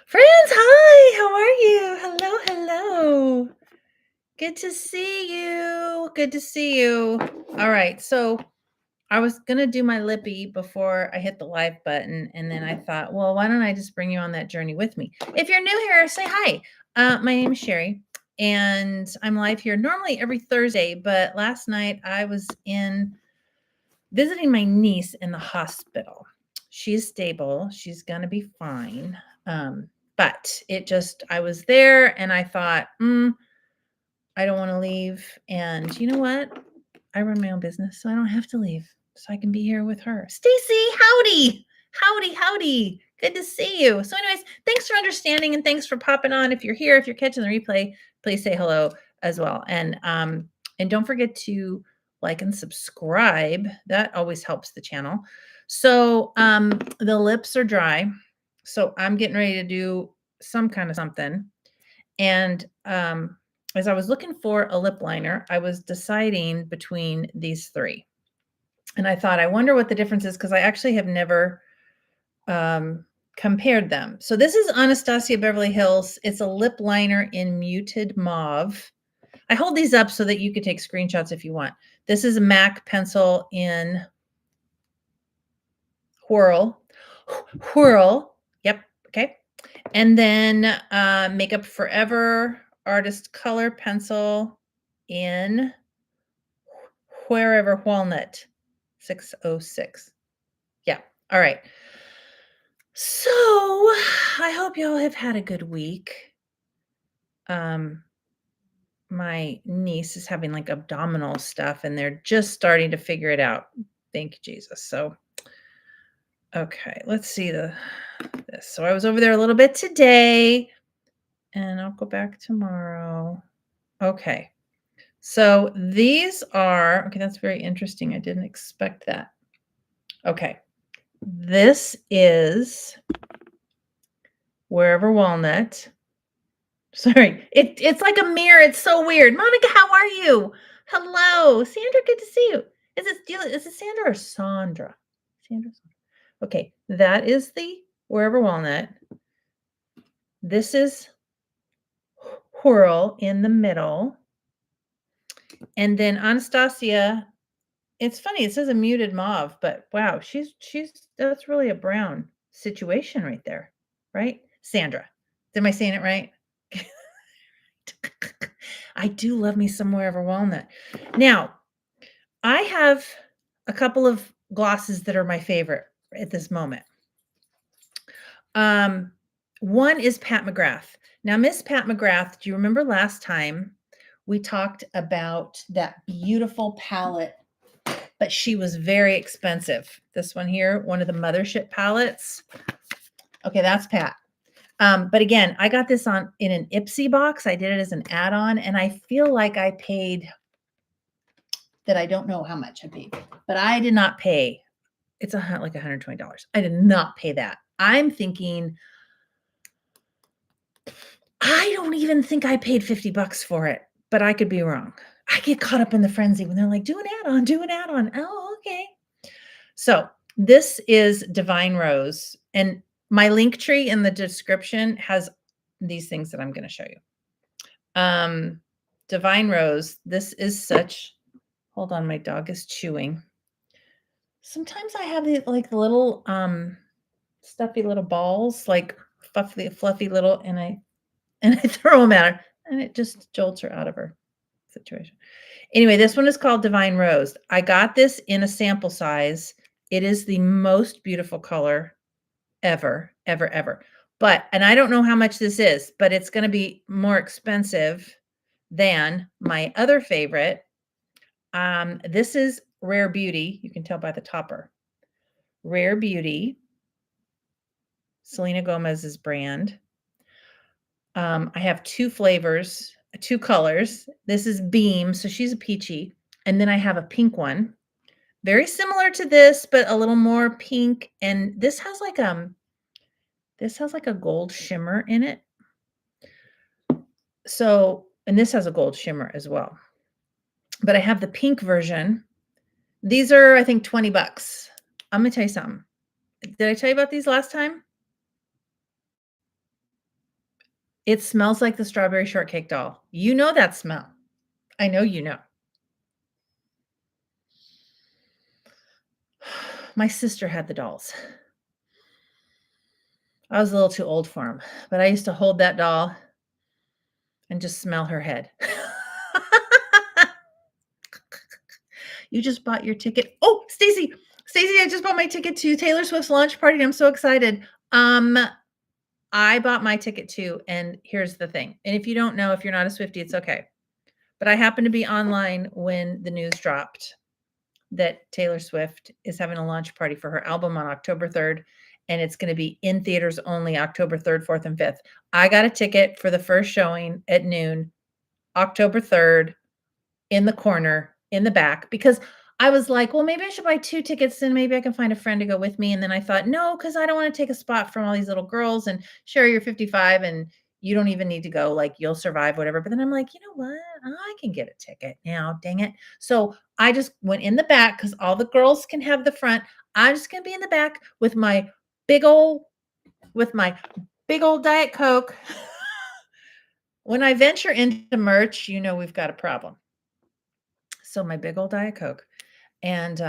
Friends, hi, how are you? Hello, hello. Good to see you. Good to see you. All right. So I was going to do my lippy before I hit the live button. And then I thought, well, why don't I just bring you on that journey with me? If you're new here, say hi. My name is Sherry, and I'm live here normally every Thursday. But last night I was in visiting my niece in the hospital. She's stable. She's going to be fine. But I was there and I thought, I don't want to leave. And you know what? I run my own business, so I don't have to leave. So I can be here with her. Stacy, howdy. Howdy, howdy. Good to see you. So, anyways, thanks for understanding and thanks for popping on. If you're here, if you're catching the replay, please say hello as well. And don't forget to like and subscribe. That always helps the channel. So the lips are dry. So I'm getting ready to do some kind of something. And as I was looking for a lip liner, I was deciding between these three. And I thought, I wonder what the difference is because I actually have never compared them. So this is Anastasia Beverly Hills. It's a lip liner in muted mauve. I hold these up so that you could take screenshots if you want. This is a MAC pencil in Whirl. Whirl. Yep. Okay. And then Makeup Forever Artist Color Pencil in Wherever Walnut 606. Yeah. All right. So I hope y'all have had a good week. My niece is having like abdominal stuff and they're just starting to figure it out. Thank you, Jesus. So, okay, let's see this. So I was over there a little bit today and I'll go back tomorrow. Okay. So these are, okay, that's very interesting. I didn't expect that. Okay. This is Wherever Walnut. Sorry, it's like a mirror. It's so weird. Monica, how are you? Hello, Sandra. Good to see you. Is it Sandra or Sandra? Sandra. Okay, that is the Wherever Walnut. This is Whirl in the middle, and then Anastasia. It's funny. It says a muted mauve, but wow, she's that's really a brown situation right there, right? Sandra, am I saying it right? I do love me some Wherever Walnut. Now, I have a couple of glosses that are my favorite at this moment. One is Pat McGrath. Now, Miss Pat McGrath, do you remember last time we talked about that beautiful palette, but she was very expensive. This one here, one of the Mothership palettes. Okay, that's Pat. But again, I got this in an Ipsy box. I did it as an add-on, and I feel like I paid that. I don't know how much I paid, but I did not pay. It's like $120. I did not pay that. I'm thinking, I don't even think I paid $50 for it, but I could be wrong. I get caught up in the frenzy when they're like, do an add-on, do an add-on. Oh, okay. So this is Divine Rose, and my link tree in the description has these things that I'm going to show you. Divine Rose, this is such, hold on, my dog is chewing. Sometimes I have these like little stuffy little balls, like fluffy little, and I throw them at her, and it just jolts her out of her situation. Anyway, this one is called Divine Rose. I got this in a sample size. It is the most beautiful color ever, ever, ever. And I don't know how much this is, but it's going to be more expensive than my other favorite. This is Rare Beauty. You can tell by the topper. Rare Beauty, Selena Gomez's brand. I have two flavors, two colors. This is Beam, so she's a peachy. And then I have a pink one. Very similar to this, but a little more pink. And this has like a gold shimmer in it. So, and this has a gold shimmer as well. But I have the pink version. These are, I think, $20. I'm gonna tell you something. Did I tell you about these last time? It smells like the strawberry shortcake doll. You know that smell. I know you know. My sister had the dolls. I was a little too old for them, but I used to hold that doll and just smell her head. You just bought your ticket. Oh, Stacy, I just bought my ticket to Taylor Swift's launch party. I'm so excited. I bought my ticket too, and here's the thing. And if you don't know, if you're not a Swiftie, it's okay. But I happened to be online when the news dropped that Taylor Swift is having a launch party for her album on October 3rd, and it's going to be in theaters only October 3rd, 4th, and 5th. I got a ticket for the first showing at noon, October 3rd, in the corner, in the back, because I was like, well, maybe I should buy 2 tickets and maybe I can find a friend to go with me. And then I thought, no, because I don't want to take a spot from all these little girls. And Sherry, you're 55 and you don't even need to go. Like, you'll survive, whatever. But then I'm like, you know what? I can get a ticket now. Dang it. So I just went in the back because all the girls can have the front. I'm just going to be in the back with my big old Diet Coke. When I venture into merch, you know we've got a problem. So my big old Diet Coke and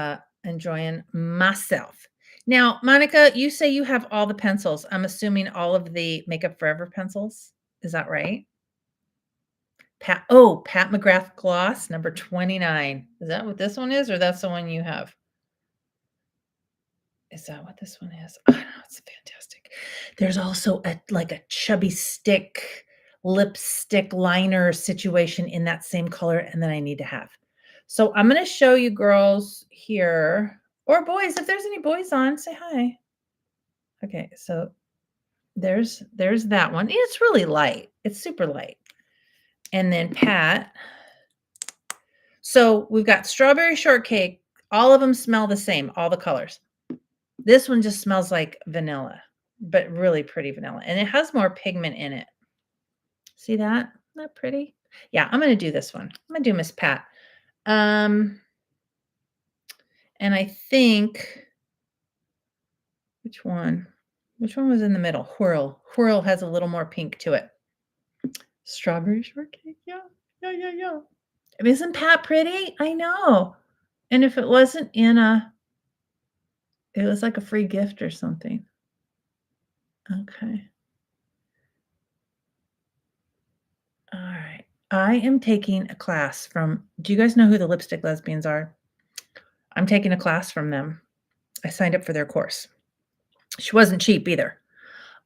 enjoying myself. Now, Monica, you say you have all the pencils. I'm assuming all of the Makeup Forever pencils. Is that right? Pat McGrath gloss number 29. Is that what this one is, or that's the one you have? Is that what this one is? Oh, no, it's fantastic. There's also a chubby stick lipstick liner situation in that same color, and then I need to have. So I'm going to show you girls here, or boys, if there's any boys on, say hi. Okay, so there's that one. It's really light. It's super light. And then Pat. So we've got strawberry shortcake. All of them smell the same, all the colors. This one just smells like vanilla, but really pretty vanilla. And it has more pigment in it. See that? Isn't that pretty? Yeah, I'm going to do this one. I'm going to do Miss Pat. And I think, which one? Which one was in the middle? Whirl. Whirl has a little more pink to it. Strawberry shortcake. Yeah. Isn't Pat pretty? I know. And if it wasn't in it was like a free gift or something. Okay. All right. I am taking a class from, do you guys know who the Lipstick Lesbians are? I'm taking a class from them. I signed up for their course. She wasn't cheap either.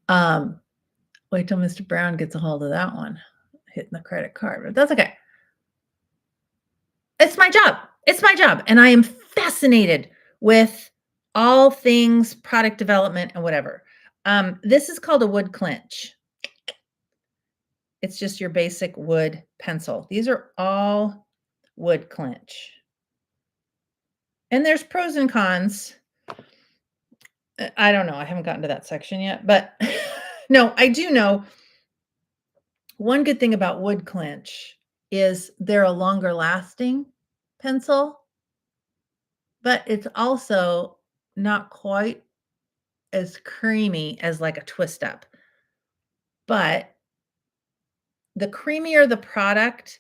Wait till Mr. Brown gets a hold of that one. Hitting the credit card, but that's okay. It's my job. It's my job. And I am fascinated with all things product development and whatever. This is called a wood clinch. It's just your basic wood pencil. These are all wood clinch. And there's pros and cons. I don't know. I haven't gotten to that section yet, but no, I do know one good thing about wood clinch is they're a longer lasting pencil, but it's also not quite as creamy as like a twist up. But the creamier the product,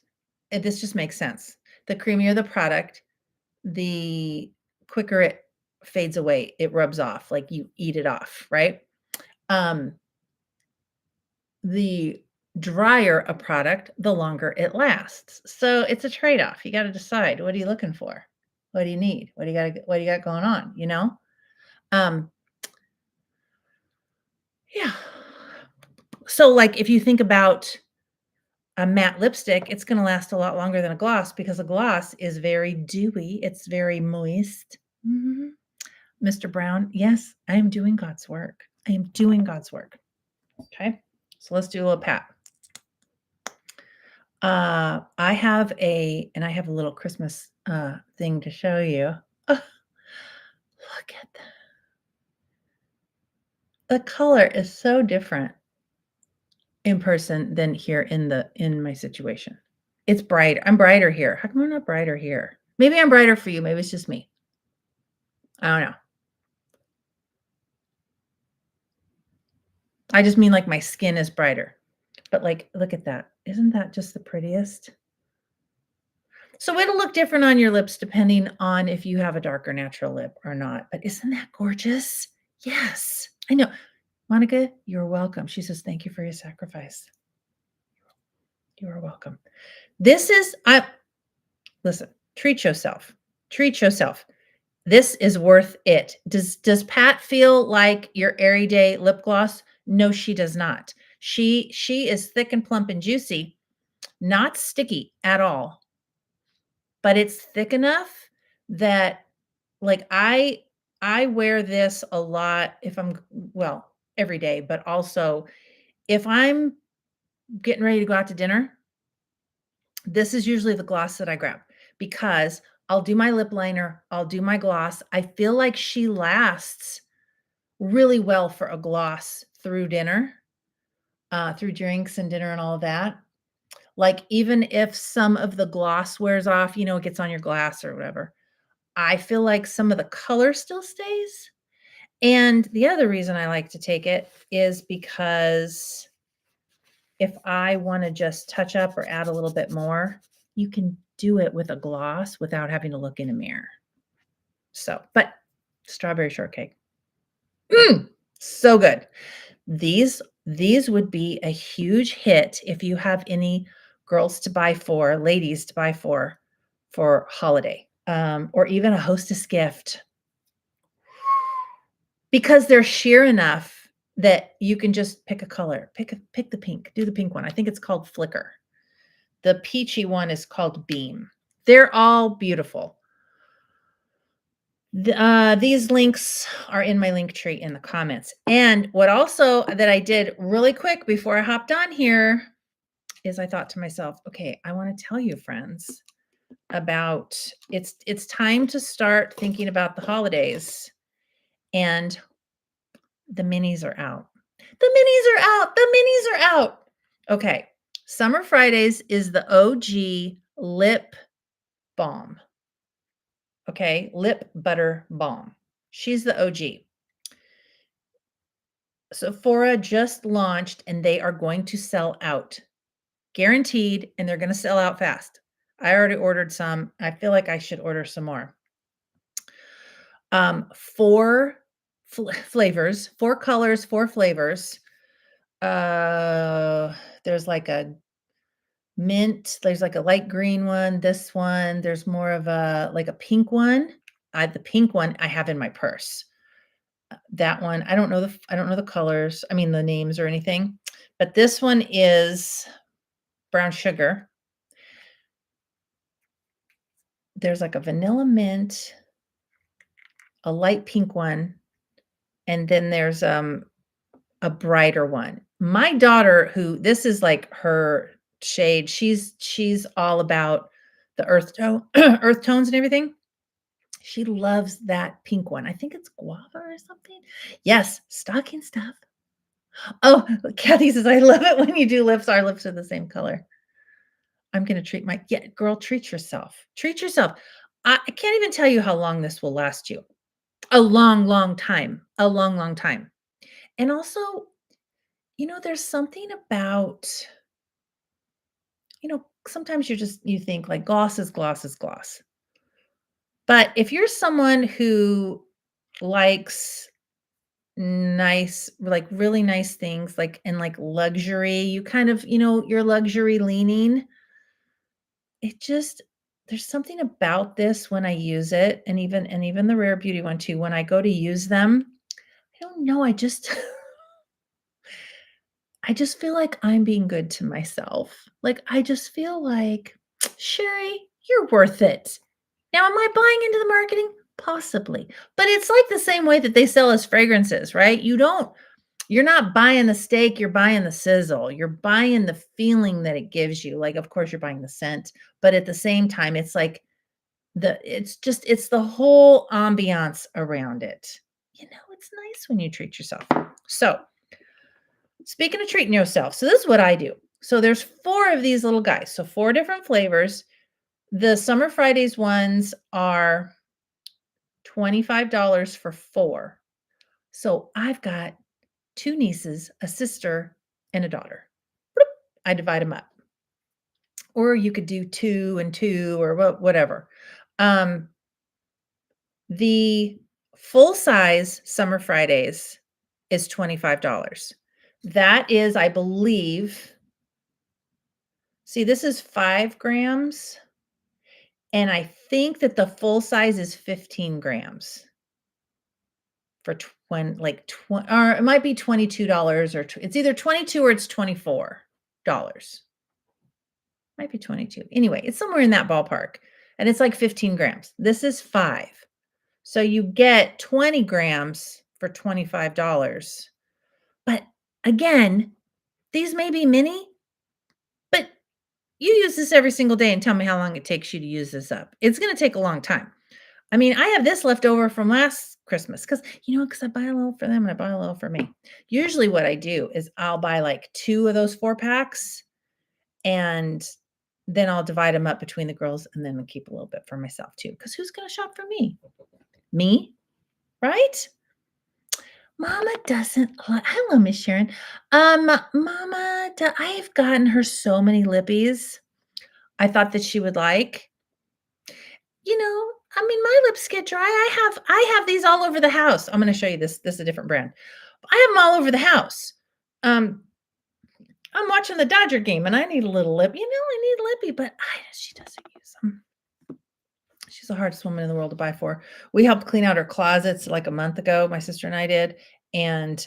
and this just makes sense. The creamier the product, the quicker it fades away. It rubs off, like you eat it off, right? The drier a product, the longer it lasts. So it's a trade-off. You got to decide, what are you looking for? What do you need? What do you got going on, you know? Yeah. So like if you think about a matte lipstick, it's going to last a lot longer than a gloss because a gloss is very dewy. It's very moist. Mr. Brown, yes, I am doing God's work. I am doing God's work. Okay. So let's do a little pat. I have a little Christmas thing to show you. Oh, look at that. The color is so different in person than here in my situation. It's bright. I'm brighter here. How come I'm not brighter here? Maybe I'm brighter for you. Maybe it's just me. I don't know. I just mean like my skin is brighter. But, like, look at that. Isn't that just the prettiest? So it'll look different on your lips depending on if you have a darker natural lip or not, but isn't that gorgeous? Yes, I know. Monica, you're welcome. She says, "Thank you for your sacrifice." You are welcome. This is I listen, treat yourself. Treat yourself. This is worth it. Does Pat feel like your everyday lip gloss? No, she does not. She is thick and plump and juicy, not sticky at all, but it's thick enough that like I wear this a lot if I'm well, every day, but also if I'm getting ready to go out to dinner, this is usually the gloss that I grab because I'll do my lip liner, I'll do my gloss. I feel like she lasts really well for a gloss through dinner, through drinks and dinner and all of that. Like, even if some of the gloss wears off, it gets on your glass or whatever, I feel like some of the color still stays. And the other reason I like to take it is because if I wanna just touch up or add a little bit more, you can do it with a gloss without having to look in a mirror. So, but strawberry shortcake. So good. These would be a huge hit if you have any girls to buy for, ladies to buy for holiday, or even a hostess gift because they're sheer enough that you can just pick a color. Pick the pink. Do the pink one. I think it's called Flicker. The peachy one is called Beam. They're all beautiful. These links are in my link tree in the comments. And what also that I did really quick before I hopped on here is I thought to myself, okay, I want to tell you, friends, about it's time to start thinking about the holidays, and the minis are out. The minis are out. The minis are out. Okay. Summer Fridays is the OG lip balm. Okay. Lip butter balm. She's the OG. Sephora just launched and they are going to sell out. Guaranteed. And they're going to sell out fast. I already ordered some. I feel like I should order some more. 4 flavors, 4 colors, 4 flavors. There's like a mint, there's like a light green one, this one, there's more of a like a pink one. The pink one I have in my purse. That one, I don't know the colors, I mean the names or anything, but this one is brown sugar. There's like a vanilla mint, a light pink one, and then there's a brighter one. My daughter, who this is like her shade, she's all about the earth tone, earth tones and everything. She loves that pink one. I think it's guava or something. Yes, stocking stuff. Oh, Kathy says, I love it when you do lips. Our lips are the same color. I'm gonna treat my girl, treat yourself. Treat yourself. I can't even tell you how long this will last you. A long, long time. A long, long time. And also, there's something about, sometimes you think like gloss is gloss is gloss. But if you're someone who likes nice, like really nice things, like and like luxury, you kind of, you're luxury leaning. It just there's something about this when I use it, and even the Rare Beauty one too, when I go to use them, I don't know, I just I just feel like I'm being good to myself. Like, I just feel like, "Sherry, you're worth it." Now, am I buying into the marketing? Possibly. But it's like the same way that they sell us fragrances, right? You're not buying the steak, you're buying the sizzle. You're buying the feeling that it gives you. Like, of course, you're buying the scent, but at the same time, it's like it's the whole ambiance around it. It's nice when you treat yourself. So, speaking of treating yourself, so this is what I do. So there's 4 of these little guys. So 4 different flavors. The Summer Fridays ones are $25 for 4. So I've got 2 nieces, a sister, and a daughter. I divide them up. Or you could do 2 and 2 or whatever. Um, the full size Summer Fridays is $25. That is, I believe, see, this is 5 grams, and I think that the full size is 15 grams for or it might be $22 or it's either 22 or it's $24. Might be 22. Anyway, it's somewhere in that ballpark, and it's like 15 grams. This is 5. So you get 20 grams for $25. But again, these may be mini, but you use this every single day and tell me how long it takes you to use this up. It's going to take a long time. I mean, I have this left over from last Christmas because I buy a little for them and I buy a little for me. Usually what I do is I'll buy like 2 of those 4-packs and then I'll divide them up between the girls and then I'll keep a little bit for myself too. Because who's going to shop for me? Me, right? Mama doesn't like hello, Miss Sharon. Mama, I've gotten her so many lippies I thought that she would like. I mean, my lips get dry. I have these all over the house. I'm gonna show you this. This is a different brand. I have them all over the house. I'm watching the Dodger game and I need a little lip. I need lippy, but she doesn't use them. She's the hardest woman in the world to buy for. We helped clean out her closets like a month ago, my sister and I did. And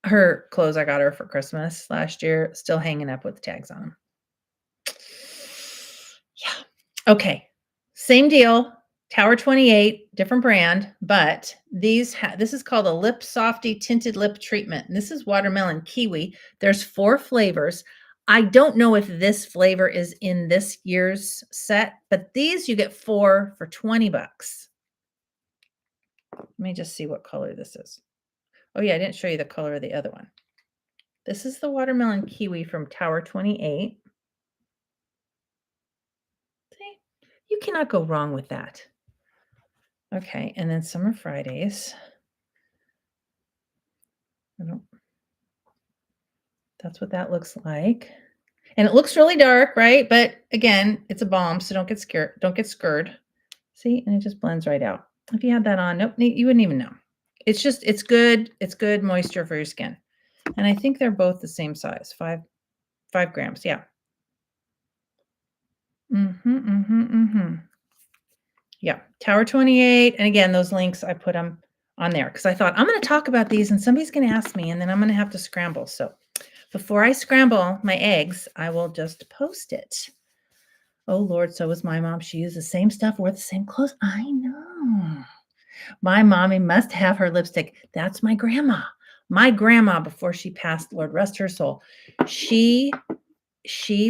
her clothes I got her for Christmas last year, still hanging up with the tags on them. Yeah. Okay. Same deal. Tower 28, different brand, but this is called a Lip Softy Tinted Lip Treatment. And this is watermelon kiwi. There's 4 flavors. I don't know if this flavor is in this year's set, but these you get 4 for $20. Let me just see what color this is. Oh yeah, I didn't show you the color of the other one. This is the watermelon kiwi from Tower 28. See, you cannot go wrong with that. Okay, and then Summer Fridays. That's what that looks like. And it looks really dark, right? But again, it's a balm, so don't get scared. Don't get scared. See, and it just blends right out. If you had that on, nope, you wouldn't even know. It's good. It's good moisture for your skin. And I think they're both the same size, 5 grams. Yeah. Yeah. Tower 28. And again, those links, I put them on there because I thought I'm going to talk about these and somebody's going to ask me and then I'm going to have to scramble. So before I scramble my eggs, I will just post it. Oh, Lord, so was my mom. She used the same stuff, wore the same clothes. I know. My mommy must have her lipstick. That's my grandma. My grandma, before she passed, Lord rest her soul, she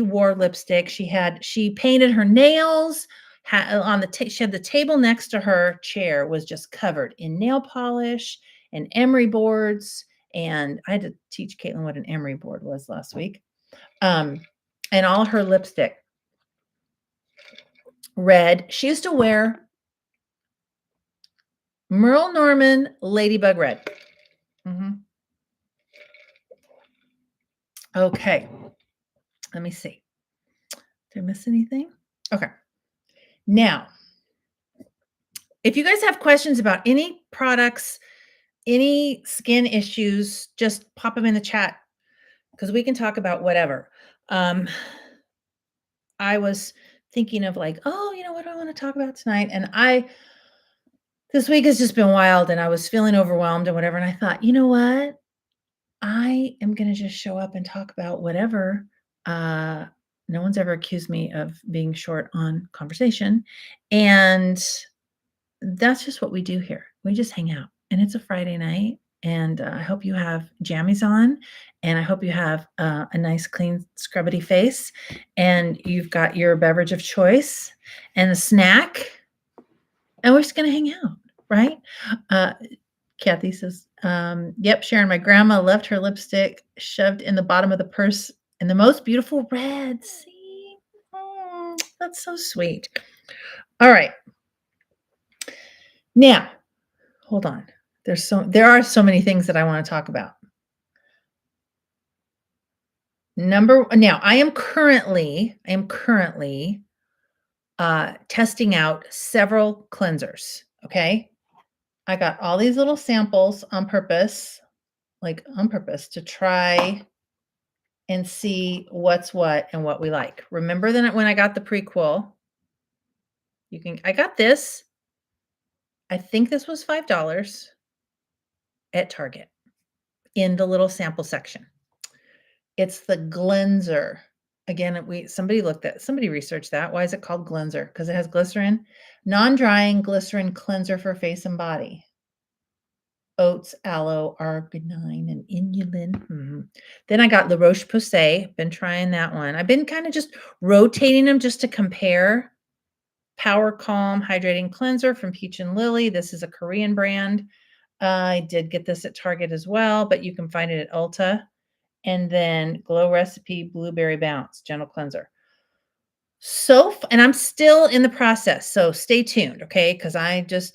wore lipstick. She painted her nails. She had the table next to her chair was just covered in nail polish and emery boards. And I had to teach Caitlin what an emery board was last week. And all her lipstick red. She used to wear Merle Norman Ladybug Red. Okay. Let me see. Did I miss anything? Okay. Now, if you guys have questions about any products, any skin issues, just pop them in the chat because we can talk about whatever. I was thinking of like, what do I want to talk about tonight? And this week has just been wild and I was feeling overwhelmed and whatever. And I thought, you know what? I am going to just show up and talk about whatever. No one's ever accused me of being short on conversation. And that's just what we do here. We just hang out. And it's a Friday night. And I hope you have jammies on. And I hope you have a nice, clean, scrubbity face. And you've got your beverage of choice and a snack. And we're just going to hang out, right? Kathy says, yep, Sharon, my grandma left her lipstick shoved in the bottom of the purse in the most beautiful red. See? Oh, that's so sweet. All right. Now, hold on. There are so many things that I want to talk about. Now I am currently testing out several cleansers, okay? I got all these little samples on purpose, like on purpose to try and see what's what and what we like. Remember that when I got the prequel, I got this. I think this was $5 at Target in the little sample section. It's the Glenzer. Again, somebody researched that. Why is it called Glenzer? Because it has glycerin, non-drying glycerin cleanser for face and body. Oats, aloe, arginine, and inulin. Then I got La Roche-Posay. Been trying that one. I've been kind of just rotating them just to compare. Power Calm Hydrating Cleanser from Peach and Lily. This is a Korean brand. I did get this at Target as well, but you can find it at Ulta. And then Glow Recipe Blueberry Bounce Gentle Cleanser. And I'm still in the process, so stay tuned, okay? Because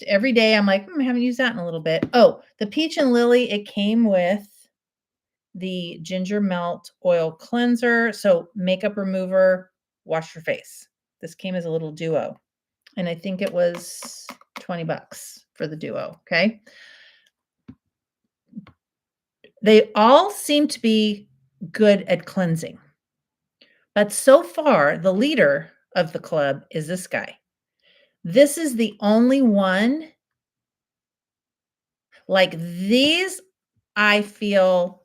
every day I'm like, I haven't used that in a little bit. Oh, the Peach and Lily, it came with the Ginger Melt Oil Cleanser. So makeup remover, wash your face. This came as a little duo. And I think it was $20 for the duo, okay? They all seem to be good at cleansing. But so far, the leader of the club is this guy. This is the only one like these. I feel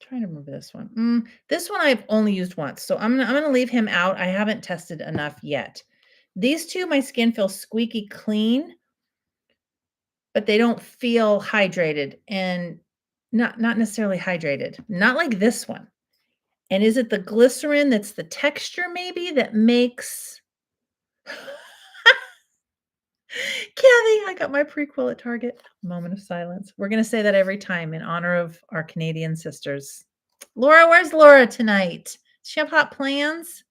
trying to remember this one. This one I've only used once, so I'm gonna leave him out. I haven't tested enough yet. These two, my skin feels squeaky clean, but they don't feel hydrated and not necessarily hydrated. Not like this one. And is it the glycerin that's the texture maybe that makes Kathy, I got my prequel at Target. Moment of silence. We're gonna say that every time in honor of our Canadian sisters. Laura, where's Laura tonight? Does she have hot plans?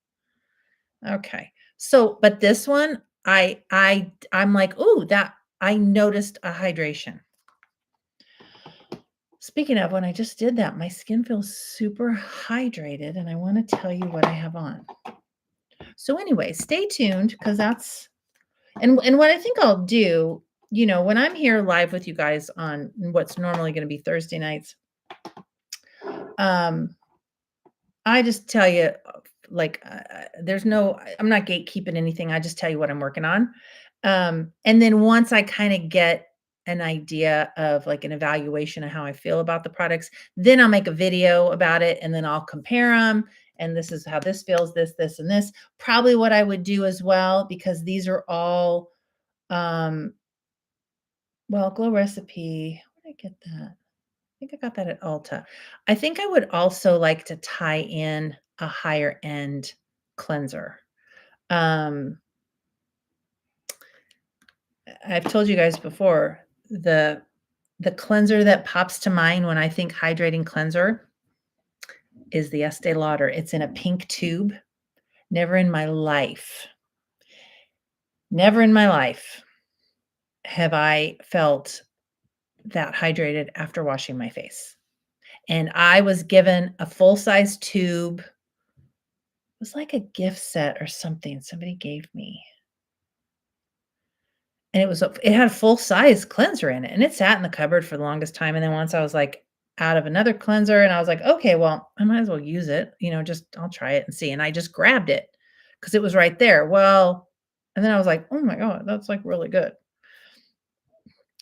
Okay. So, but this one, I'm like, ooh, that I noticed a hydration. Speaking of, when I just did that, my skin feels super hydrated, and I want to tell you what I have on. So anyway, stay tuned because that's and what I think I'll do, when I'm here live with you guys on what's normally going to be Thursday nights, I just tell you, like, I'm not gatekeeping anything. I just tell you what I'm working on. And then once I kind of get an idea of like an evaluation of how I feel about the products, then I'll make a video about it and then I'll compare them. And this is how this feels, this, and this. Probably what I would do as well, because these are all, Glow Recipe. Where did I get that? I think I got that at Ulta. I think I would also like to tie in a higher end cleanser. I've told you guys before, the cleanser that pops to mind when I think hydrating cleanser is the Estee Lauder. It's in a pink tube. Never in my life have I felt that hydrated after washing my face. And I was given a full-size tube. It was like a gift set or something somebody gave me. And it had a full-size cleanser in it, and it sat in the cupboard for the longest time, and then once I was, like, out of another cleanser, and I was like, "Okay, well, I might as well use it, I'll try it and see," and I just grabbed it because it was right there. Well, and then I was like, "Oh my god, that's, like, really good."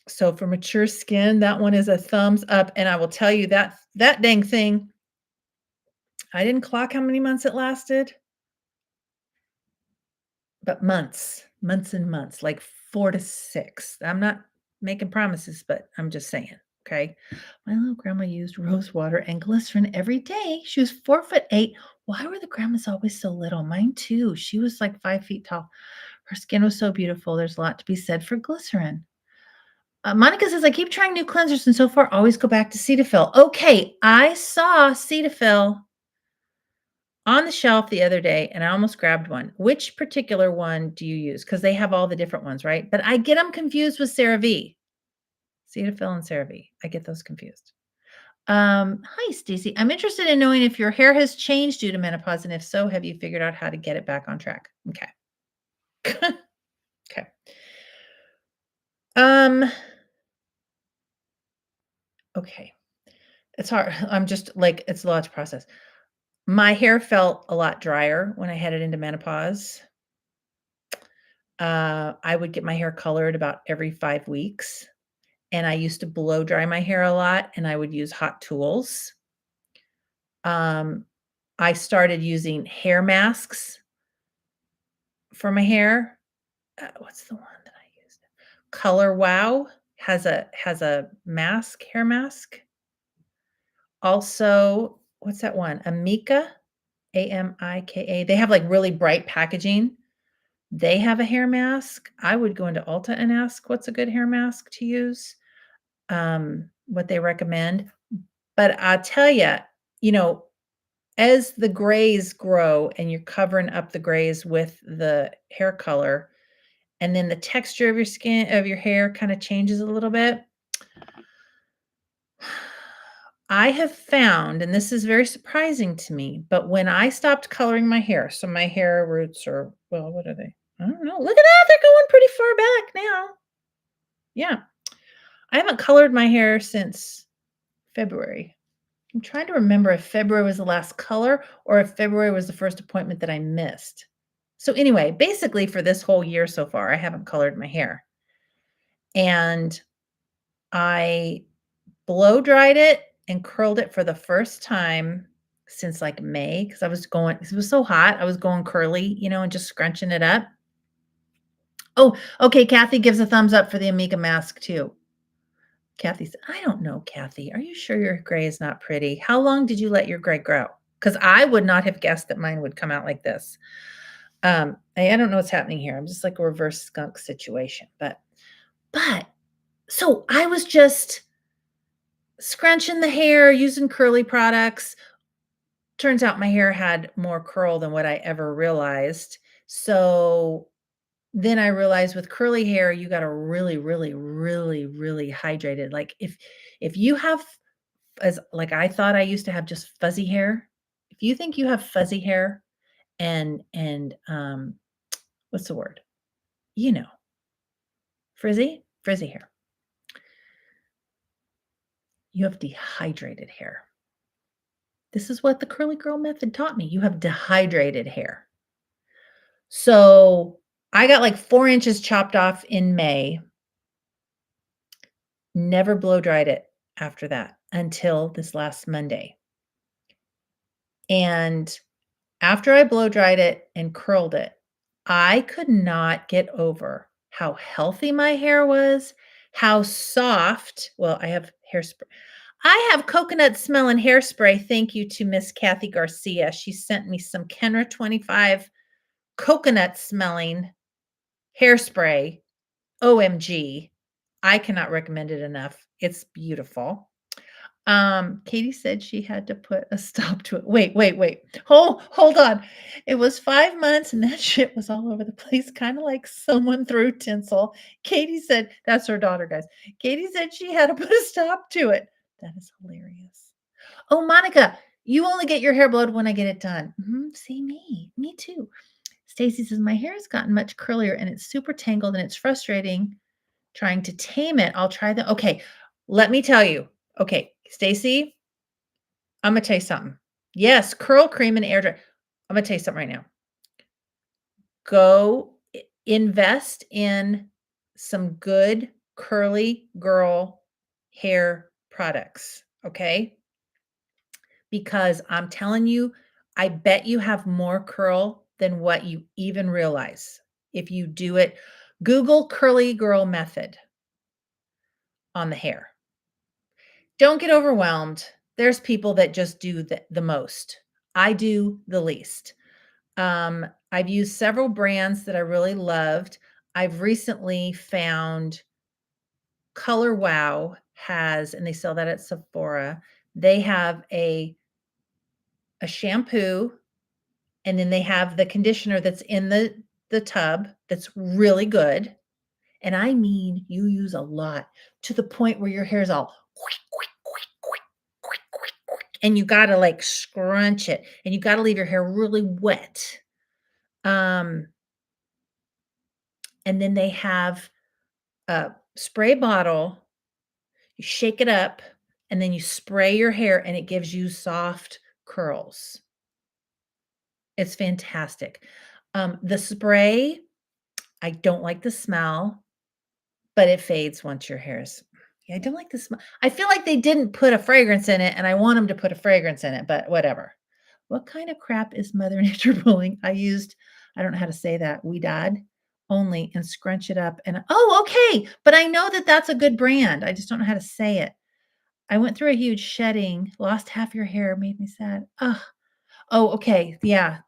So for mature skin, that one is a thumbs up, and I will tell you that dang thing, I didn't clock how many months it lasted. But months and months, like 4 to 6. I'm not making promises, but I'm just saying, okay? My little grandma used rose water and glycerin every day. She was 4'8". Why were the grandmas always so little? Mine too. She was like 5 feet tall. Her skin was so beautiful. There's a lot to be said for glycerin. Monica says, I keep trying new cleansers and so far always go back to Cetaphil. Okay, I saw Cetaphil on the shelf the other day, and I almost grabbed one. Which particular one do you use? Because they have all the different ones, right? But I get them confused with CeraVe. Cetaphil and CeraVe. I get those confused. Hi, Stacy. I'm interested in knowing if your hair has changed due to menopause, and if so, have you figured out how to get it back on track? Okay. Okay. Um, okay. It's hard. I'm just like it's a lot to process. My hair felt a lot drier when I headed into menopause. I would get my hair colored about every 5 weeks, and I used to blow dry my hair a lot, and I would use hot tools. Um, I started using hair masks for my hair. What's the one that I used? Color Wow has a mask, hair mask. Also, what's that one? Amika, Amika. They have like really bright packaging. They have a hair mask. I would go into Ulta and ask what's a good hair mask to use, what they recommend. But I'll tell you know, as the grays grow and you're covering up the grays with the hair color, and then the texture of your skin of your hair kind of changes a little bit. I have found, and this is very surprising to me, but when I stopped coloring my hair, so my hair roots are, well, what are they? I don't know. Look at that. They're going pretty far back now. Yeah. I haven't colored my hair since February. I'm trying to remember if February was the last color or if February was the first appointment that I missed. So, anyway, basically, for this whole year so far, I haven't colored my hair. And I blow dried it and curled it for the first time since like May because I was going, it was so hot. I was going curly, and just scrunching it up. Oh, okay. Kathy gives a thumbs up for the Amiga mask too. Kathy said, I don't know, Kathy. Are you sure your gray is not pretty? How long did you let your gray grow? Because I would not have guessed that mine would come out like this. I don't know what's happening here. I'm just like a reverse skunk situation. But so I was just scrunching the hair using curly products. Turns out my hair had more curl than what I ever realized. So then I realized with curly hair, you got to really, really, really, really hydrate it. Like if you have, as like I thought I used to have just fuzzy hair. If you think you have fuzzy hair and what's the word? You know, frizzy hair. You have dehydrated hair. This is what the curly girl method taught me. You have dehydrated hair. So I got like 4 inches chopped off in May. Never blow dried it after that until this last Monday. And after I blow dried it and curled it, I could not get over how healthy my hair was, how soft. Well, I have hairspray. I have coconut smelling hairspray. Thank you to Miss Kathy Garcia. She sent me some Kenra 25 coconut smelling hairspray. OMG. I cannot recommend it enough. It's beautiful. Katie said she had to put a stop to it. Wait. Hold on. It was 5 months and that shit was all over the place, kind of like someone threw tinsel. Katie said, that's her daughter, guys. Katie said she had to put a stop to it. That is hilarious. Oh, Monica, you only get your hair blowed when I get it done. See me too. Stacy says my hair has gotten much curlier and it's super tangled and it's frustrating trying to tame it. I'll try that. Okay, let me tell you. Okay, Stacy, I'm gonna tell you something. Yes, curl cream and air dry. I'm gonna tell you something right now. Go invest in some good curly girl hair products. Okay, because I'm telling you, I bet you have more curl than what you even realize if you do it. Google curly girl method on the hair. Don't get overwhelmed. There's people that just do the most. I do the least. I've used several brands that I really loved. I've recently found Color Wow has, and they sell that at Sephora. They have a shampoo, and then they have the conditioner that's in the tub that's really good. And I mean, you use a lot to the point where your hair is all and you gotta, like, scrunch it, and you gotta leave your hair really wet. Um, and then they have a spray bottle, you shake it up, and then you spray your hair, and it gives you soft curls. It's fantastic. The spray, I don't like the smell, but it fades once your hair's yeah, I don't like the smell. I feel like they didn't put a fragrance in it, and I want them to put a fragrance in it, but whatever. What kind of crap is Mother Nature pulling? I don't know how to say that, Weedad only and scrunch it up and oh, okay, but I know that that's a good brand. I just don't know how to say it. I went through a huge shedding, lost half your hair, made me sad. Ugh. Oh, okay. Yeah.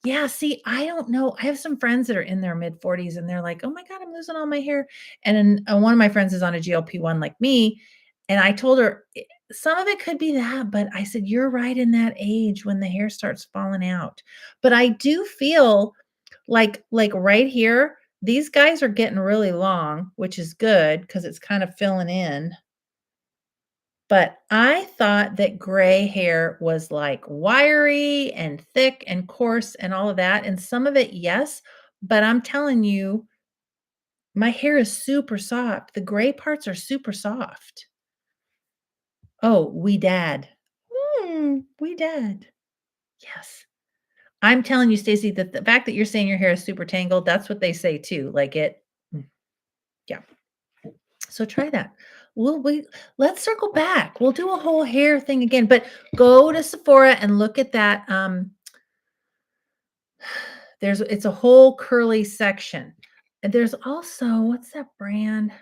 Yeah, see, I don't know. I have some friends that are in their mid-40s and they're like, "Oh my god, I'm losing all my hair." And then, one of my friends is on a GLP-1 like me, and I told her, some of it could be that, but I said, "You're right in that age when the hair starts falling out." But I do feel like right here, these guys are getting really long, which is good because it's kind of filling in. But I thought that gray hair was, like, wiry and thick and coarse and all of that, and some of it, yes, but I'm telling you, my hair is super soft. The gray parts are super soft. Oh, we dad. We dad. Yes. I'm telling you, Stacey, that the fact that you're saying your hair is super tangled, that's what they say too, like it yeah. So try that. Let's circle back. We'll do a whole hair thing again, but go to Sephora and look at that. It's a whole curly section. And there's also, what's that brand?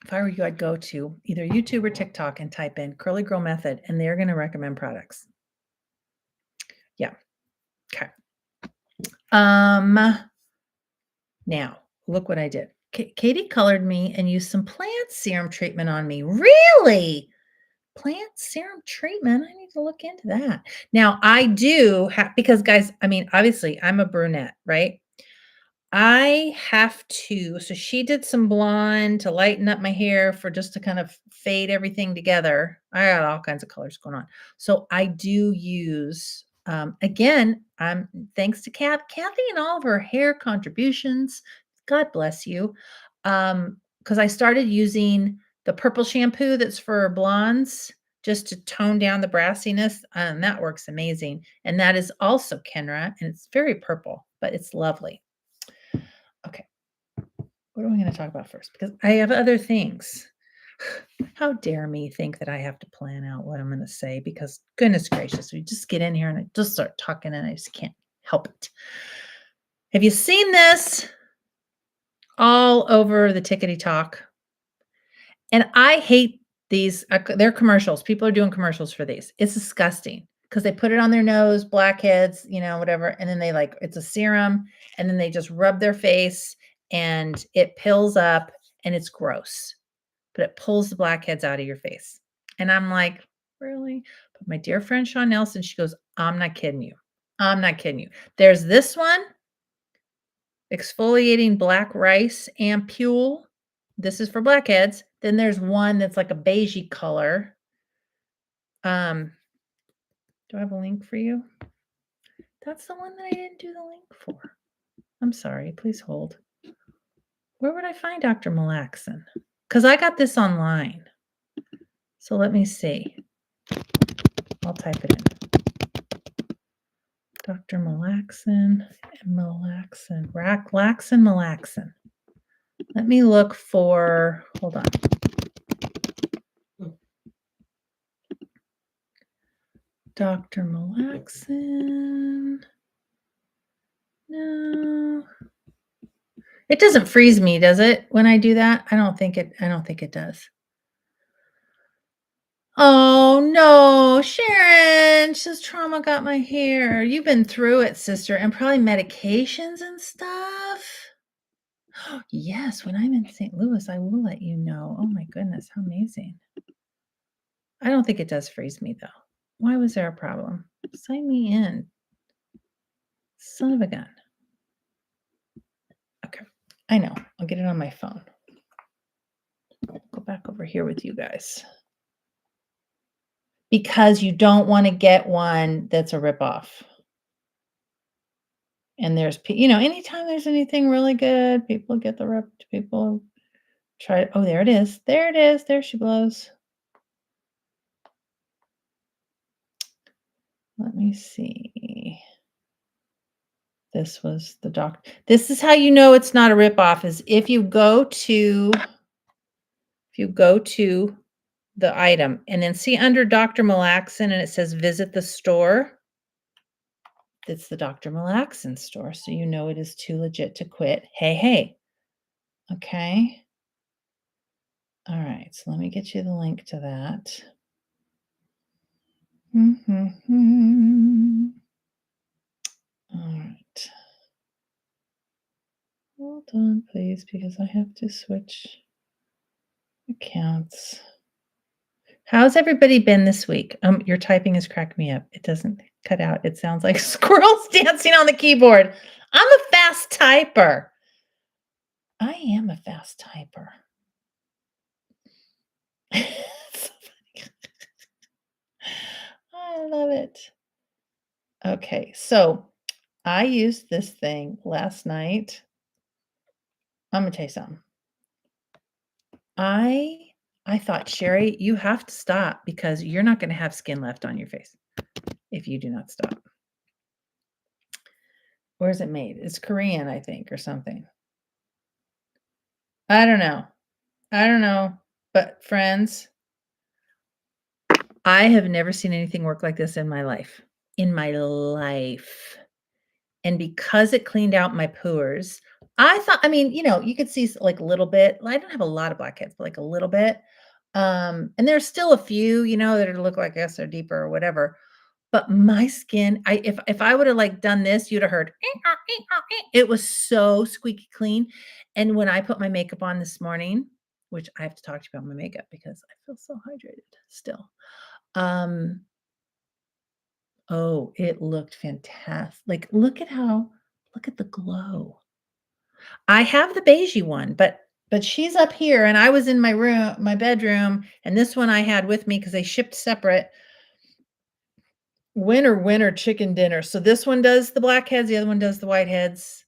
If I were you, I'd go to either YouTube or TikTok and type in curly girl method, and they're going to recommend products. Yeah. Okay. Now look what I did. Katie colored me and used some plant serum treatment on me. Really? Plant serum treatment? I need to look into that. Now, I do have because guys, I mean, obviously, I'm a brunette, right? I have to so she did some blonde to lighten up my hair for just to kind of fade everything together. I got all kinds of colors going on. So I do use again, thanks to Kathy and all of her hair contributions. God bless you. Because I started using the purple shampoo that's for blondes just to tone down the brassiness, and that works amazing. And that is also Kenra, and it's very purple, but it's lovely. Okay. What am I going to talk about first? Because I have other things. How dare me think that I have to plan out what I'm going to say because goodness gracious, we just get in here and I just start talking and I just can't help it. Have you seen this all over the tickety talk? And I hate these, they're commercials. People are doing commercials for these. It's disgusting because they put it on their nose, blackheads, whatever. And then it's a serum and then they just rub their face and it pills up and it's gross, but it pulls the blackheads out of your face. And I'm like, really? But my dear friend Sean Nelson, she goes, I'm not kidding you. I'm not kidding you. There's this one, exfoliating black rice ampule. This is for blackheads. Then there's one that's like a beigey color. Do I have a link for you? That's the one that I didn't do the link for. I'm sorry. Please hold. Where would I find Dr. Malaxin? Because I got this online. So let me see. I'll type it in. Dr. Malaxin, Malaxin. Let me look for, hold on. Dr. Malaxin. No. It doesn't freeze me, does it? When I do that? I don't think it does. Oh no, Sharon. She says trauma got my hair. You've been through it, sister, and probably medications and stuff. Yes, when I'm in St. Louis, I will let you know. Oh my goodness, how amazing. I don't think it does freeze me though. Why was there a problem? Sign me in. Son of a gun. Okay. I know. I'll get it on my phone. Go back over here with you guys. because you don't wanna get one that's a ripoff. And there's anytime there's anything really good, people get the rip people try oh, there it is. There it is. There she blows. Let me see. This was the doc this is how you know it's not a ripoff is if you go to the item and then see under Dr. Malaxin and it says visit the store, it's the Dr. Malaxin store, so you know it is too legit to quit. Hey, hey. Okay. All right, so let me get you the link to that. All right. Hold on, please, because I have to switch accounts. How's everybody been this week? Your typing has cracked me up. It doesn't cut out. It sounds like squirrels dancing on the keyboard. I'm a fast typer. I am a fast typer. So funny. I love it. Okay, so I used this thing last night. I'm gonna tell you something. I thought, Sherry, you have to stop because you're not gonna have skin left on your face if you do not stop. Where is it made? It's Korean, I think, or something. I don't know. I don't know. But friends, I have never seen anything work like this in my life. In my life. And because it cleaned out my pores, I thought, you could see like a little bit. I don't have a lot of blackheads, but like a little bit. And there's still a few, that look like us or deeper or whatever. But my skin, if I would have like done this, you'd have heard it was so squeaky clean. And when I put my makeup on this morning, which I have to talk to you about my makeup because I feel so hydrated still. Oh, it looked fantastic. Like, look at the glow. I have the beigey one, but she's up here and I was in my bedroom, and this one I had with me because they shipped separate. Winner, chicken dinner. So this one does the blackheads, the other one does the whiteheads.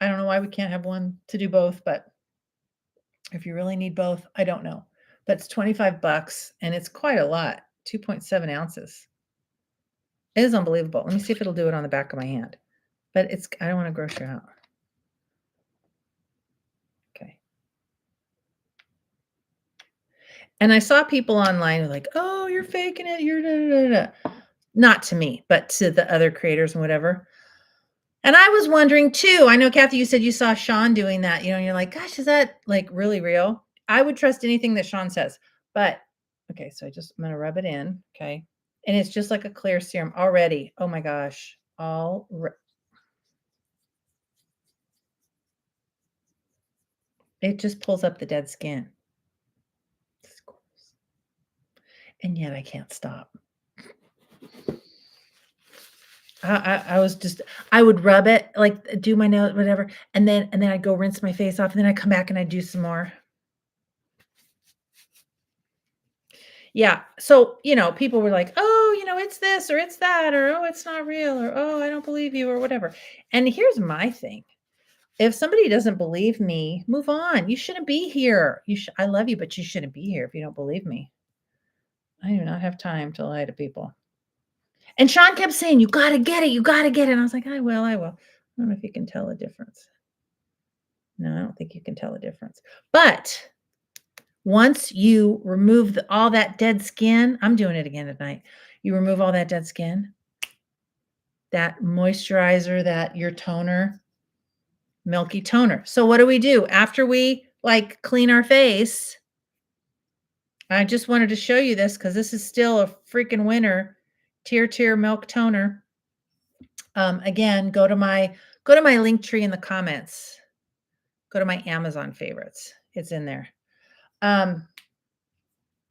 I don't know why we can't have one to do both, but if you really need both, I don't know. But it's $25 and it's quite a lot, 2.7 ounces. It is unbelievable. Let me see if it'll do it on the back of my hand. But I don't want to gross you out. Okay. And I saw people online like, oh, you're faking it. You're da, da, da, da. Not to me, but to the other creators and whatever. And I was wondering too. I know, Kathy, you said you saw Sean doing that, and you're like, gosh, is that like really real? I would trust anything that Sean says. But okay, so I'm going to rub it in. Okay. And it's just like a clear serum already. Oh my gosh. It just pulls up the dead skin. And yet I can't stop. I would rub it, like do my nose, whatever, and then I'd go rinse my face off, and then I'd come back and I'd do some more. Yeah. So, people were like, oh, it's this or it's that, or oh, it's not real, or oh, I don't believe you, or whatever. And here's my thing. If somebody doesn't believe me, move on. You shouldn't be here. I love you, but you shouldn't be here if you don't believe me. I do not have time to lie to people. And Sean kept saying, you got to get it. You got to get it. And I was like, I will. I don't know if you can tell a difference. No, I don't think you can tell a difference. But once you remove all that dead skin, I'm doing it again tonight. You remove all that dead skin, that moisturizer, your toner, milky toner. So what do we do after we clean our face? I just wanted to show you this because this is still a freaking winner. Tear Milk Toner. Again, go to my link tree in the comments. Go to my Amazon favorites. It's in there.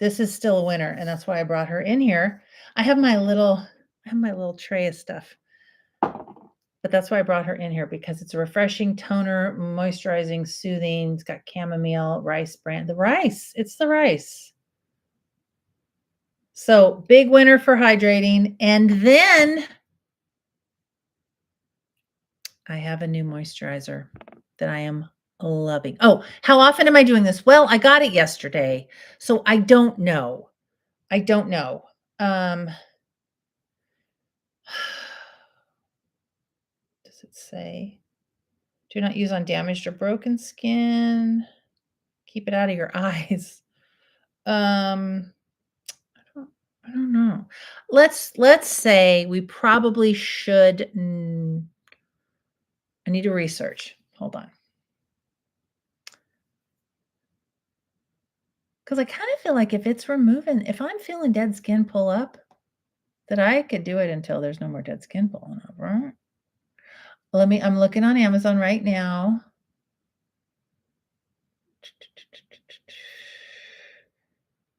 This is still a winner, and that's why I brought her in here. I have my little tray of stuff. But that's why I brought her in here, because it's a refreshing toner, moisturizing, soothing. It's got chamomile, rice brand. The rice. It's the rice. So big winner for hydrating. And then I have a new moisturizer that I am loving. Oh, how often am I doing this? Well, I got it yesterday, so I don't know. I don't know. Does it say? Do not use on damaged or broken skin. Keep it out of your eyes. I don't know. Let's say we probably should. I need to research. Hold on. Because I kind of feel like if it's removing, if I'm feeling dead skin pull up, that I could do it until there's no more dead skin pulling up, right? I'm looking on Amazon right now.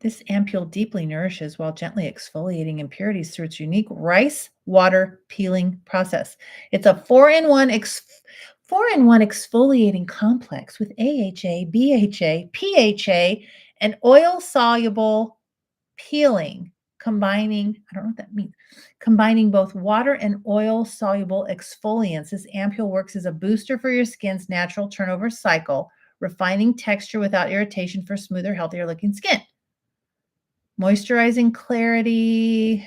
This ampule deeply nourishes while gently exfoliating impurities through its unique rice water peeling process. It's a 4-in-1 exfoliating complex with AHA, BHA, PHA, and oil-soluble peeling, combining, I don't know what that means, combining both water and oil-soluble exfoliants. This ampule works as a booster for your skin's natural turnover cycle, refining texture without irritation for smoother, healthier looking skin. Moisturizing clarity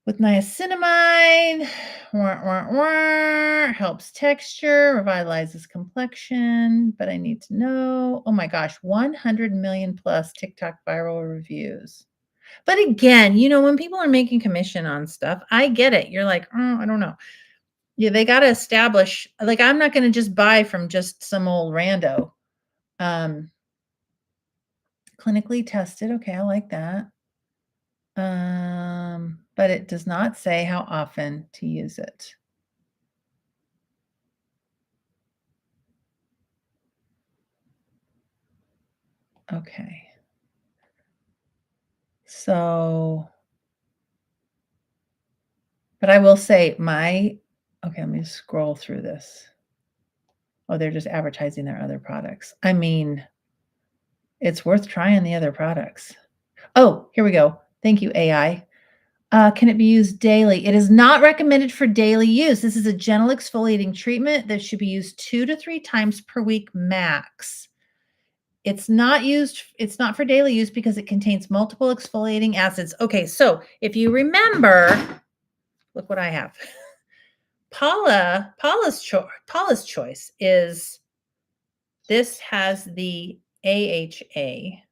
with niacinamide, helps texture, revitalizes complexion, but I need to know, oh my gosh, 100 million plus TikTok viral reviews. But again, when people are making commission on stuff, I get it. You're like, oh, I don't know. Yeah, they got to establish, like, I'm not going to just buy from just some old rando. Clinically tested. Okay, I like that. But it does not say how often to use it. Okay. So, but I will say okay, let me scroll through this. Oh, they're just advertising their other products. I mean, it's worth trying the other products. Oh, here we go. Thank you, AI. Can it be used daily? It is not recommended for daily use. This is a gentle exfoliating treatment that should be used 2 to 3 times per week max. It's not for daily use because it contains multiple exfoliating acids. Okay, so if you remember, look what I have. Paula's choice is, this has the AHA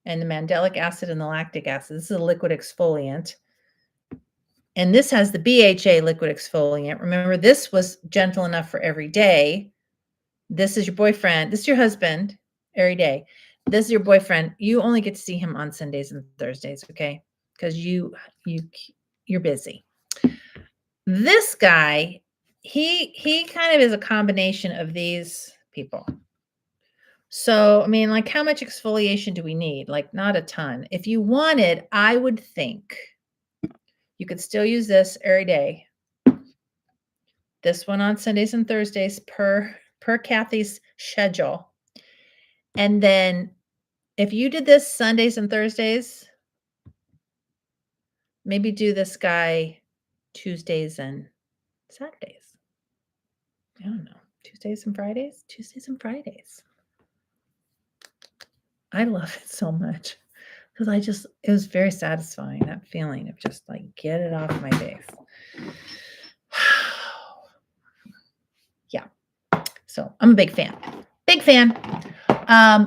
and the mandelic acid and the lactic acid. This is a liquid exfoliant. And this has the BHA liquid exfoliant. Remember, this was gentle enough for every day. This is your boyfriend. This is your husband every day. This is your boyfriend. You only get to see him on Sundays and Thursdays, okay? Because you're busy. This guy, he kind of is a combination of these people. So, I mean, like, how much exfoliation do we need? Like, not a ton. If you wanted, I would think you could still use this every day. This one on Sundays and Thursdays per Kathy's schedule. And then if you did this Sundays and Thursdays, maybe do this guy Tuesdays and Saturdays. I don't know. Tuesdays and Fridays? Tuesdays and Fridays. I love it so much because it was very satisfying, that feeling of just like, get it off my face. Yeah. So I'm a big fan. Big fan.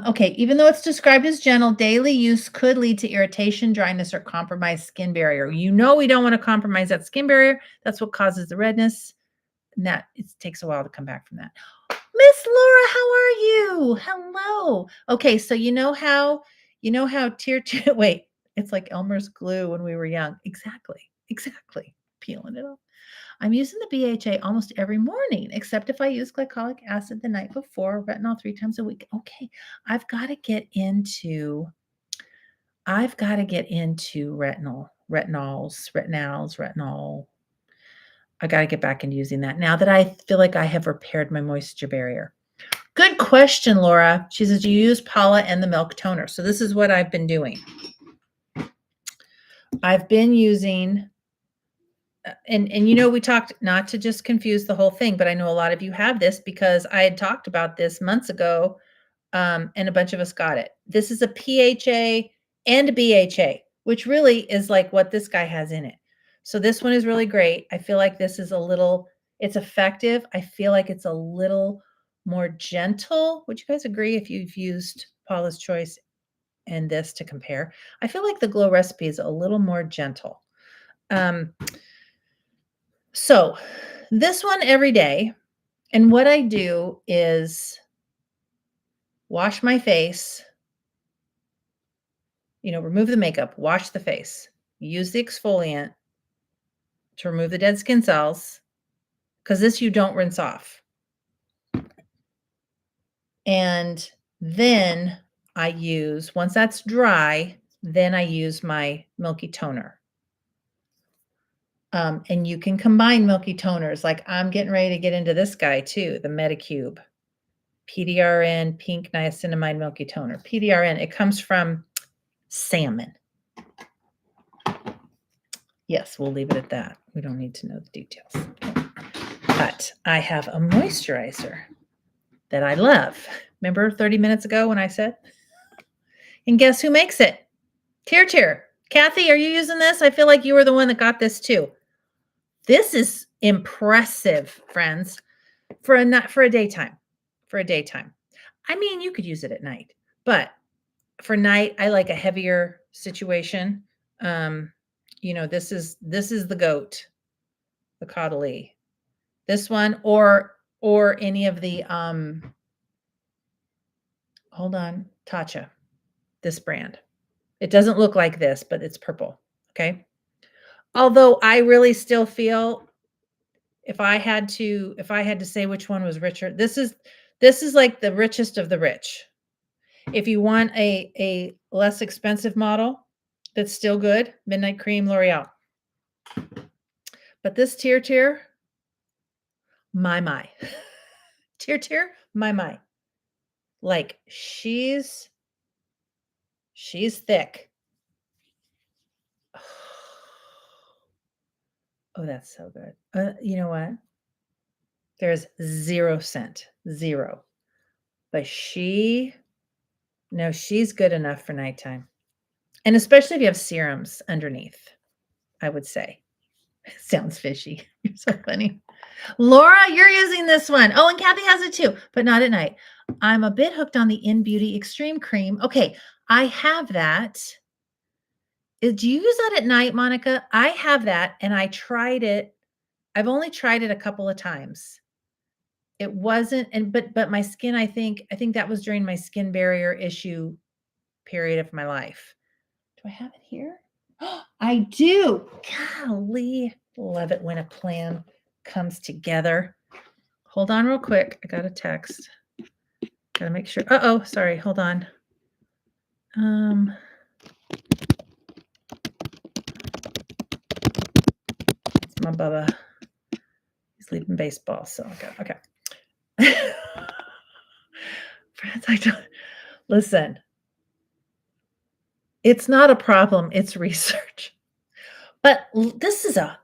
Okay, even though it's described as gentle, daily use could lead to irritation, dryness, or compromised skin barrier. We don't want to compromise that skin barrier. That's what causes the redness. And it takes a while to come back from that. Miss Laura, how are you? Hello. Okay, so you know how tier 2, wait, it's like Elmer's glue when we were young. Exactly. Peeling it off. I'm using the BHA almost every morning, except if I use glycolic acid the night before, retinol 3 times a week. Okay, I've got to get into retinol. I got to get back into using that now that I feel like I have repaired my moisture barrier. Good question, Laura. She says, you use Paula and the milk toner. So this is what I've been doing. I've been using, and you know, we talked not to just confuse the whole thing, but I know a lot of you have this because I had talked about this months ago, and a bunch of us got it. This is a PHA and a BHA, which really is like what this guy has in it. So this one is really great. I feel like this is a little, it's effective. I feel like it's a little more gentle. Would you guys agree if you've used Paula's Choice and this to compare? I feel like the Glow Recipe is a little more gentle. So this one every day. And what I do is wash my face, remove the makeup, wash the face, use the exfoliant to remove the dead skin cells, because this you don't rinse off. And then once that's dry, then I use my milky toner. And you can combine milky toners. Like I'm getting ready to get into this guy too, the Medicube PDRN Pink Niacinamide Milky Toner. PDRN, it comes from salmon. Yes, we'll leave it at that. We don't need to know the details. But I have a moisturizer that I love. Remember 30 minutes ago when I said? And guess who makes it? Tear. Kathy, are you using this? I feel like you were the one that got this too. This is impressive, friends, for a daytime. For a daytime. I mean, you could use it at night, but for night, I like a heavier situation. This is the goat, the Caudalie. This one or any of the hold on, Tatcha. This brand. It doesn't look like this, but it's purple. Okay. Although I really still feel if I had to say which one was richer, this is like the richest of the rich. If you want a less expensive model that's still good, Midnight Cream L'Oreal. But this Tear, my. Tear, my. Like she's thick. Oh, that's so good. You know what? There's 0 scent, 0. But she's good enough for nighttime. And especially if you have serums underneath, I would say. Sounds fishy. You're so funny. Laura, you're using this one. Oh, and Kathy has it too, but not at night. I'm a bit hooked on the In Beauty Extreme Cream. Okay, I have that. Do you use that at night, Monica? I have that, and I tried it. I've only tried it a couple of times. It wasn't, but my skin, I think that was during my skin barrier issue period of my life. Do I have it here? I do. Golly, love it when a plan comes together. Hold on real quick. I got a text. Gotta make sure. Uh-oh, sorry. Hold on. It's my Bubba. He's leaving baseball, so okay. Friends, I don't listen. It's not a problem, it's research. But this is a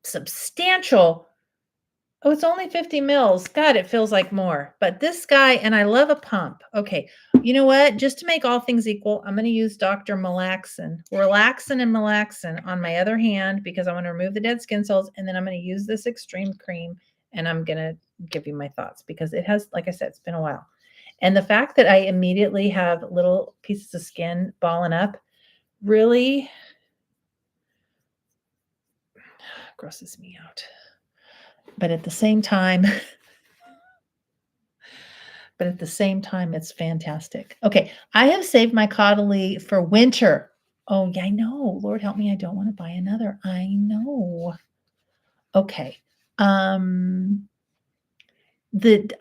substantial. Oh, it's only 50 mils. God, it feels like more. But this guy, and I love a pump. Okay, you know what? Just to make all things equal, I'm going to use Dr. Relaxin and Malaxin on my other hand because I want to remove the dead skin cells. And then I'm going to use this extreme cream and I'm going to give you my thoughts because it has, like I said, it's been a while. And the fact that I immediately have little pieces of skin balling up really grosses me out. But at the same time, it's fantastic. Okay, I have saved my Caudalie for winter. Oh, yeah, I know. Lord help me, I don't want to buy another. I know. Okay. I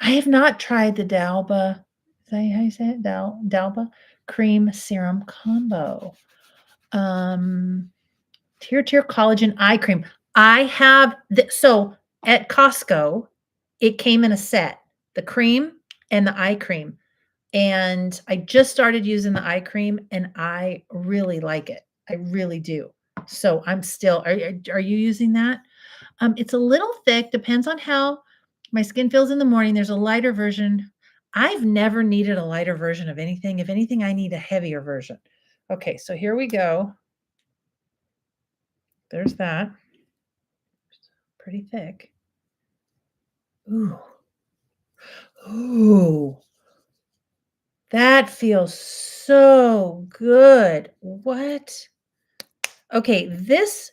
have not tried the Dalba. Is that how you say it? Dalba cream serum combo. Tear collagen eye cream. I have so at Costco, it came in a set, the cream and the eye cream. And I just started using the eye cream and I really like it. I really do. So I'm still are you using that? It's a little thick, depends on how my skin feels in the morning. There's a lighter version. I've never needed a lighter version of anything. If anything, I need a heavier version. Okay, so here we go. There's that. Pretty thick. Ooh. Ooh. That feels so good. What? Okay, this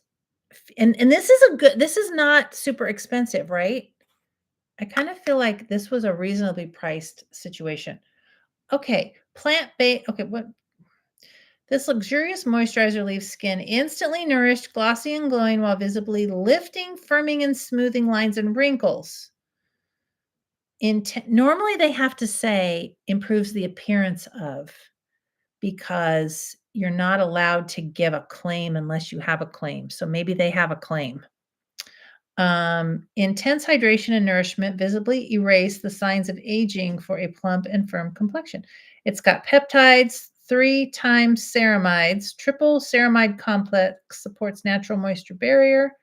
and this is a good this is not super expensive, right? I kind of feel like this was a reasonably priced situation. Okay, plant-based. Okay, what? This luxurious moisturizer leaves skin instantly nourished, glossy, and glowing while visibly lifting, firming, and smoothing lines and wrinkles. Normally, they have to say improves the appearance of because you're not allowed to give a claim unless you have a claim. So maybe they have a claim. Intense hydration and nourishment visibly erase the signs of aging for a plump and firm complexion. It's got peptides, 3 times ceramides, triple ceramide complex supports natural moisture barrier,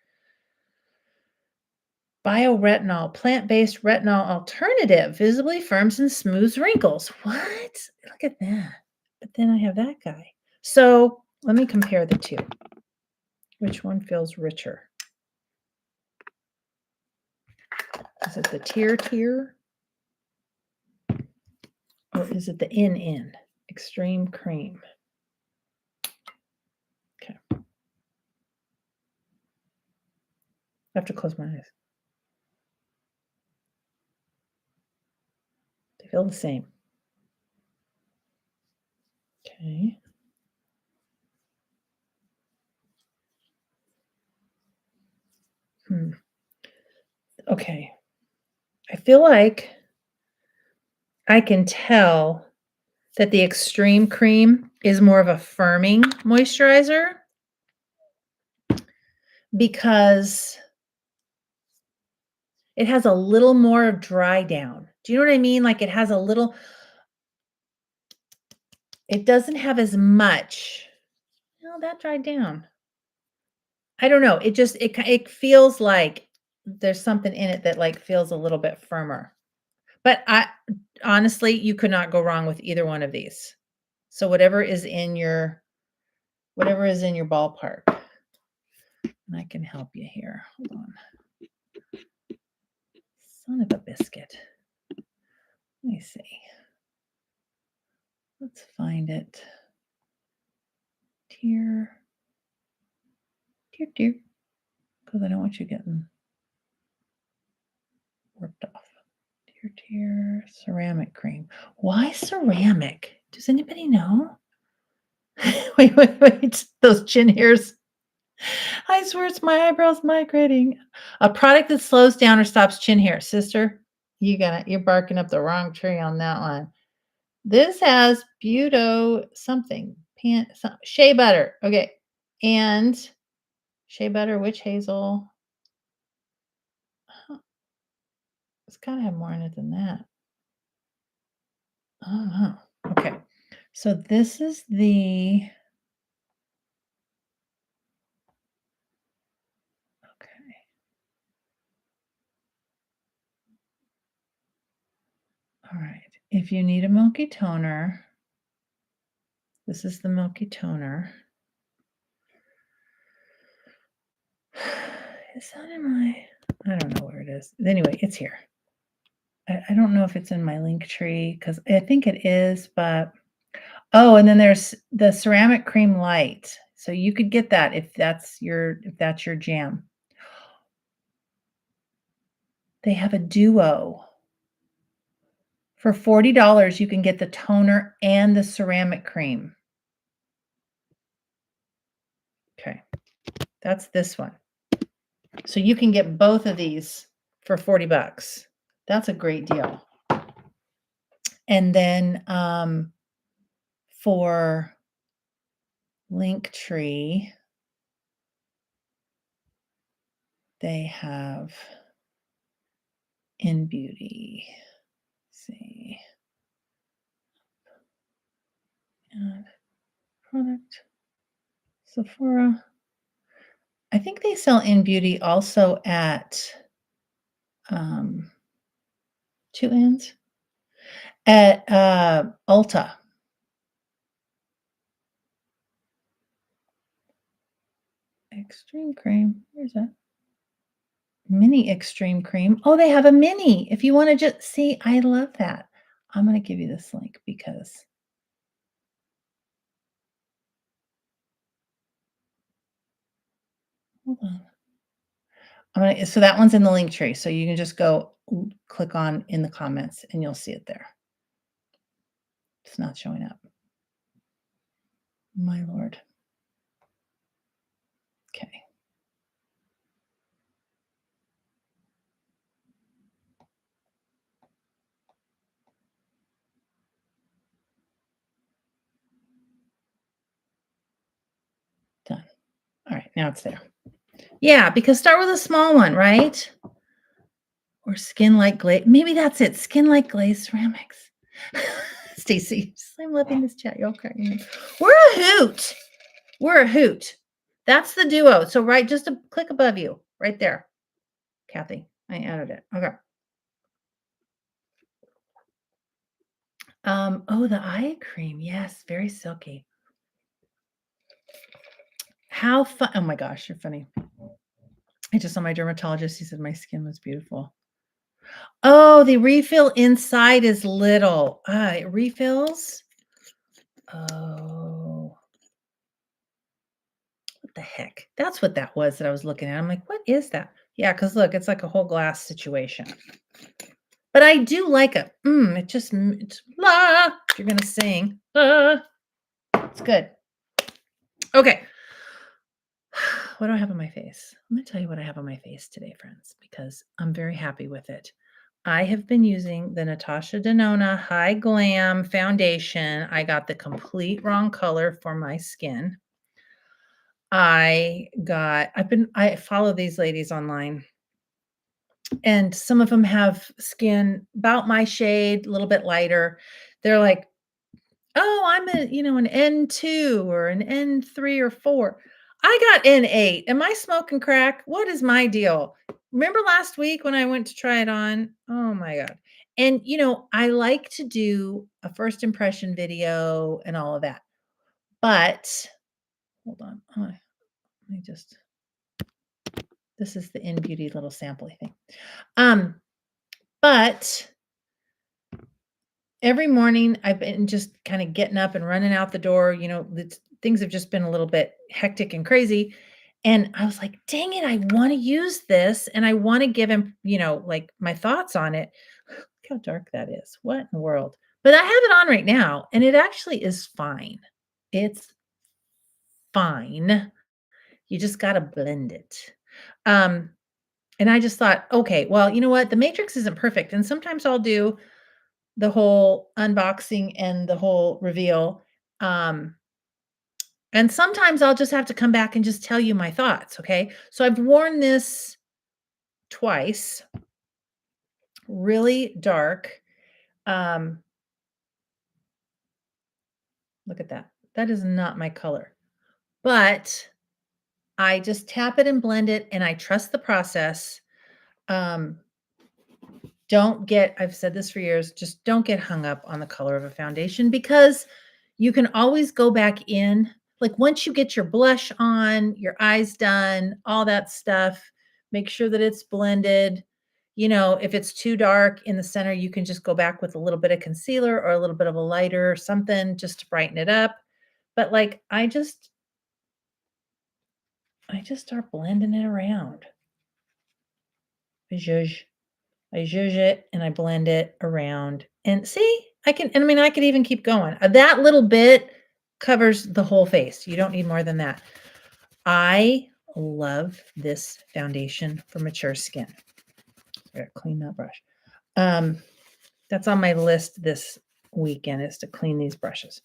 bioretinol, plant-based retinol alternative, visibly firms and smooths wrinkles. What? Look at that. But then I have that guy. So let me compare the two. Which one feels richer? Is it the tier? Or is it the in? Extreme cream. Okay. I have to close my eyes. They feel the same. Okay. Okay. I feel like I can tell that the extreme cream is more of a firming moisturizer because it has a little more dry down. Do you know what I mean? Like it has a little, it doesn't have as much. No, that dried down. I don't know. It feels like there's something in it that like feels a little bit firmer. But I honestly, you could not go wrong with either one of these. So whatever is in your ballpark. And I can help you here. Hold on. Son of a biscuit. Let me see. Let's find it. Tier. Because I don't want you getting worked off. Tier. Ceramic cream. Why ceramic? Does anybody know? Wait. Those chin hairs. I swear it's my eyebrows migrating. A product that slows down or stops chin hair. Sister, you're barking up the wrong tree on that one. This has buto something. Shea butter. Okay. And shea butter, witch hazel. It's got to have more in it than that. I don't know. Okay. So this is the. Okay. All right. If you need a milky toner, this is the milky toner. Is that in my? I don't know where it is. Anyway, it's here. I don't know if it's in my link tree because I think it is, but oh, and then there's the ceramic cream light. So you could get that if that's your jam. They have a duo. For $40, you can get the toner and the ceramic cream. Okay. That's this one. So you can get both of these for $40. That's a great deal. And then for Linktree, they have In Beauty. Let's see. And product Sephora. I think they sell In Beauty also at, um 2 N's? At, Ulta. Extreme cream. Where's that? Mini extreme cream. Oh, they have a mini. If you wanna just see, I love that. I'm gonna give you this link because hold on. So that one's in the link tree, so you can just go click on in the comments and you'll see it there. It's not showing up. My lord. Okay. Done. All right, now it's there. Yeah, because start with a small one, right? Or skin like glaze. Maybe that's it. Skin like glaze ceramics. Stacy, I'm loving this chat. Y'all cracking me. We're a hoot. We're a hoot. That's the duo. So right, just a click above you, right there. Kathy, I added it. Okay. Oh, the eye cream. Yes, very silky. How fun. Oh my gosh, you're funny. I just saw my dermatologist. He said my skin was beautiful. Oh, the refill inside is little. It refills. Oh, what the heck? That's what that was that I was looking at. I'm like, what is that? Yeah, because look, it's like a whole glass situation. But I do like it. It just, you're going to sing. It's good. Okay. What do I have on my face? I'm going to tell you what I have on my face today, friends, because I'm very happy with it. I have been using the Natasha Denona High Glam Foundation. I got the complete wrong color for my skin. I follow these ladies online, and some of them have skin about my shade, a little bit lighter. They're like, "Oh, I'm an N2 or an N3 or 4." I got N8. Am I smoking crack? What is my deal? Remember last week when I went to try it on? Oh my god. And I like to do a first impression video and all of that. But hold on. Let me just this is the In Beauty little sample thing. But every morning I've been just kind of getting up and running out the door. Things have just been a little bit hectic and crazy. And I was like, dang it, I want to use this and I want to give him, like my thoughts on it. Look how dark that is. What in the world? But I have it on right now and it actually is fine. It's fine. You just got to blend it. And I just thought, okay, well, you know what? The matrix isn't perfect. And sometimes I'll do the whole unboxing and the whole reveal. And sometimes I'll just have to come back and just tell you my thoughts. Okay. So I've worn this twice, really dark. Look at that. That is not my color, but I just tap it and blend it and I trust the process. Um, I've said this for years, just don't get hung up on the color of a foundation because you can always go back in. Like once you get your blush on, your eyes done, all that stuff, make sure that it's blended. If it's too dark in the center, you can just go back with a little bit of concealer or a little bit of a lighter or something just to brighten it up. But like I just start blending it around. I zhuzh it and I blend it around. And see, I could even keep going. That little bit covers the whole face. You don't need more than that. I love this foundation for mature skin. I gotta clean that brush. That's on my list this weekend is to clean these brushes.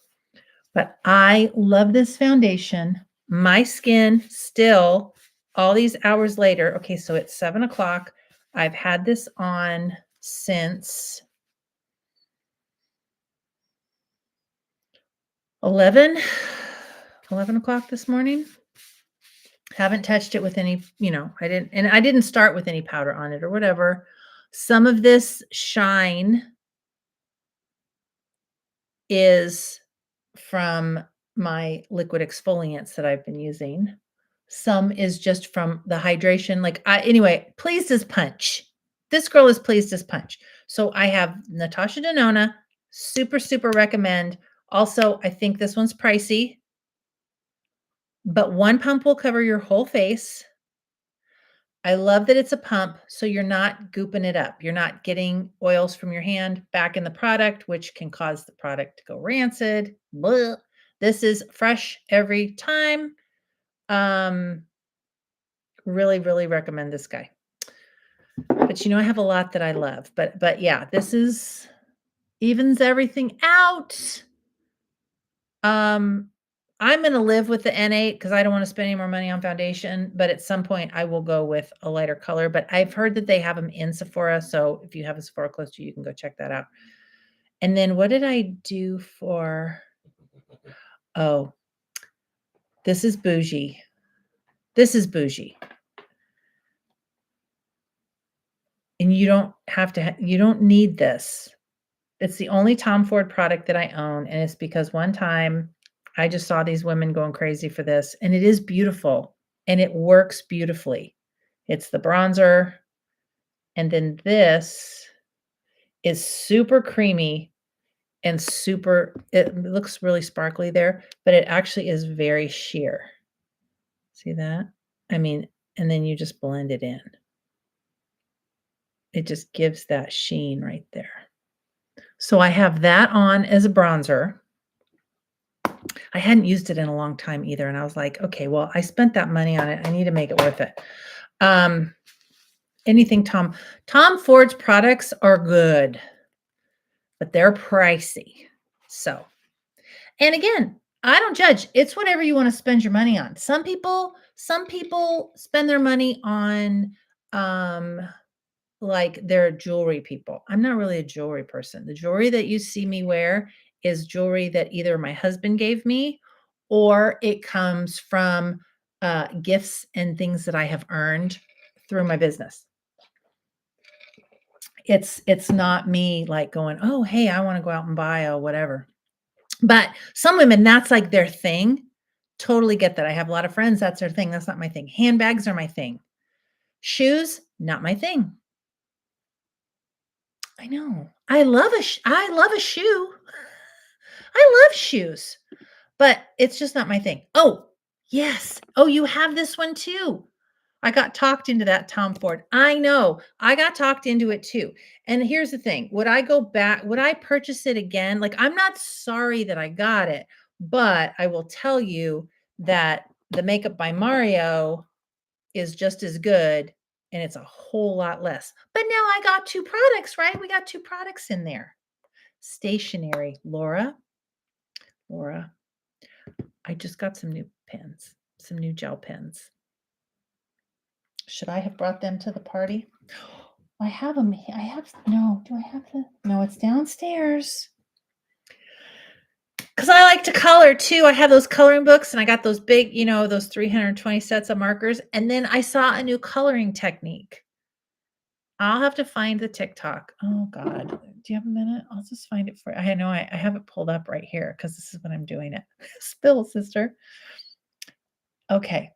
But I love this foundation. My skin still, all these hours later, okay, so it's 7:00. I've had this on since 11. 11 o'clock this morning. Haven't touched it with any, I didn't start with any powder on it or whatever. Some of this shine is from my liquid exfoliants that I've been using. Some is just from the hydration. Anyway, pleased as punch. This girl is pleased as punch. So I have Natasha Denona, super, super recommend. Also, I think this one's pricey, but one pump will cover your whole face. I love that it's a pump, so you're not gooping it up. You're not getting oils from your hand back in the product, which can cause the product to go rancid. Blah. This is fresh every time. Really, really recommend this guy. But I have a lot that I love. But yeah, this evens everything out. I'm going to live with the N8 because I don't want to spend any more money on foundation. But at some point, I will go with a lighter color. But I've heard that they have them in Sephora. So if you have a Sephora close to you, you can go check that out. And then what did I do for? Oh, this is bougie. This is bougie. And you don't have to, you don't need this. It's the only Tom Ford product that I own. And it's because one time I just saw these women going crazy for this. And it is beautiful. And it works beautifully. It's the bronzer. And then this is super creamy and it looks really sparkly there, but it actually is very sheer. See that? And then you just blend it in. It just gives that sheen right there. So I have that on as a bronzer. I hadn't used it in a long time either. And I was like, okay, well, I spent that money on it. I need to make it worth it. Anything Tom Ford's products are good, but they're pricey. So, and again, I don't judge. It's whatever you want to spend your money on. Some people spend their money on, like they're jewelry people. I'm not really a jewelry person. The jewelry that you see me wear is jewelry that either my husband gave me or it comes from gifts and things that I have earned through my business. It's not me like going, oh, hey, I want to go out and buy a whatever. But some women, that's like their thing. Totally get that. I have a lot of friends, that's their thing. That's not my thing. Handbags are my thing. Shoes, not my thing. I know. I love a shoe. I love shoes, but it's just not my thing. Oh, yes. Oh, you have this one too. I got talked into that Tom Ford. I know. I got talked into it too. And here's the thing. Would I go back? Would I purchase it again? Like, I'm not sorry that I got it, but I will tell you that the Makeup by Mario is just as good and it's a whole lot less. But now I got two products, right? We got two products in there. Stationery. Laura, I just got some new pens, some new gel pens. Should I have brought them to the party? I have them. Do I have no, it's downstairs. Because I like to color too. I have those coloring books and I got those big, those 320 sets of markers. And then I saw a new coloring technique. I'll have to find the TikTok. Oh God. Do you have a minute? I'll just find it for you. I know I have it pulled up right here because this is when I'm doing it. Spill, sister. Okay.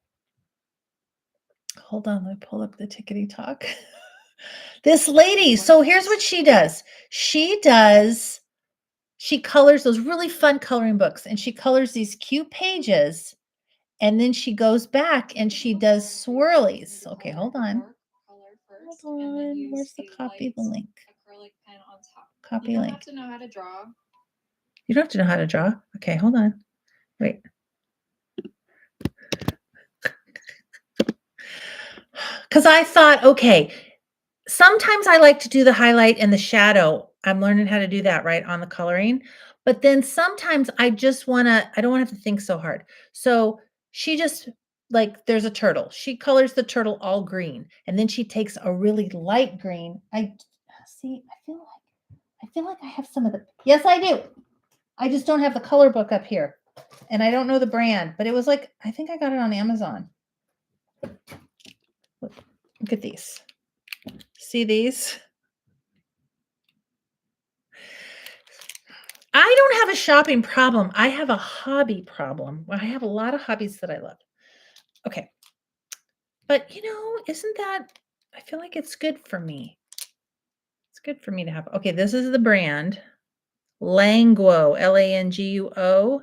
Hold on. Let me pull up the tickety talk. This lady. So here's what she does. She colors those really fun coloring books and she colors these cute pages and then she goes back and she does swirlies. Okay, hold on. Hold on. Where's the copy the link? Copy link. You don't have to know how to draw. You don't have to know how to draw. Okay, hold on. Wait. Because I thought, okay, sometimes I like to do the highlight and the shadow. I'm learning how to do that right on the coloring. But then sometimes I don't want to have to think so hard. So she just there's a turtle. She colors the turtle all green. And then she takes a really light green. I feel like I have some of the, yes, I do. I just don't have the color book up here. And I don't know the brand, but it was like, I think I got it on Amazon. Look at these. See these? I don't have a shopping problem. I have a hobby problem. I have a lot of hobbies that I love. Okay. But, isn't that I feel like it's good for me. It's good for me to have. Okay, this is the brand. Languo, Languo.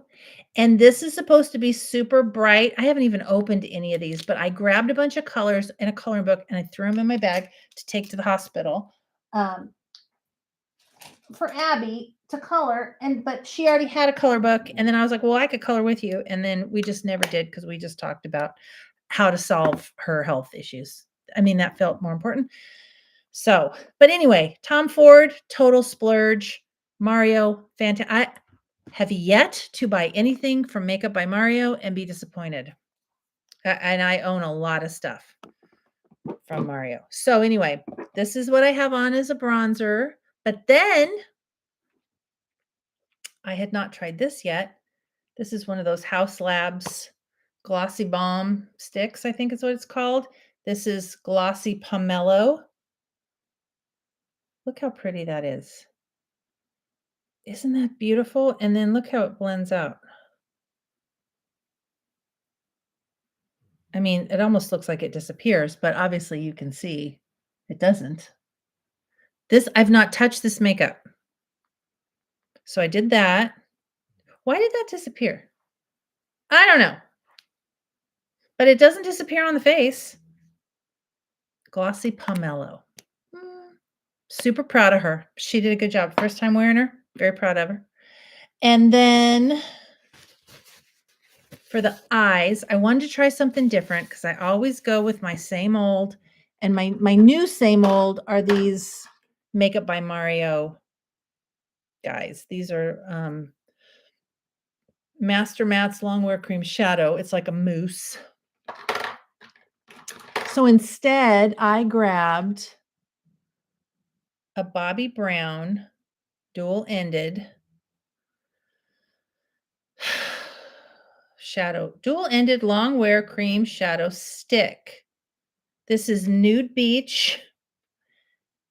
And this is supposed to be super bright. I haven't even opened any of these, but I grabbed a bunch of colors in a coloring book and I threw them in my bag to take to the hospital for Abby to color. But she already had a color book. And then I was like, well, I could color with you. And then we just never did because we just talked about how to solve her health issues. I mean, that felt more important. So, but anyway, Tom Ford, total splurge. Mario, fantastic. I have yet to buy anything from Makeup by Mario and be disappointed. And I own a lot of stuff from Mario. So anyway, this is what I have on as a bronzer. But then I had not tried this yet. This is one of those House Labs Glossy Balm sticks, I think is what it's called. This is Glossy Pomelo. Look how pretty that is. Isn't that beautiful? And then look how it blends out. I mean, it almost looks like it disappears, but obviously you can see it doesn't. I've not touched this makeup. So I did that. Why did that disappear? I don't know. But it doesn't disappear on the face. Glossy Pomelo. Super proud of her. She did a good job. First time wearing her. Very proud of her. And then for the eyes, I wanted to try something different because I always go with my same old. And my new same old are these Makeup by Mario guys. These are Master Mattes Longwear Cream Shadow. It's like a mousse. So instead, I grabbed a Bobbi Brown dual-ended dual-ended Longwear Cream Shadow Stick. This is Nude Beach,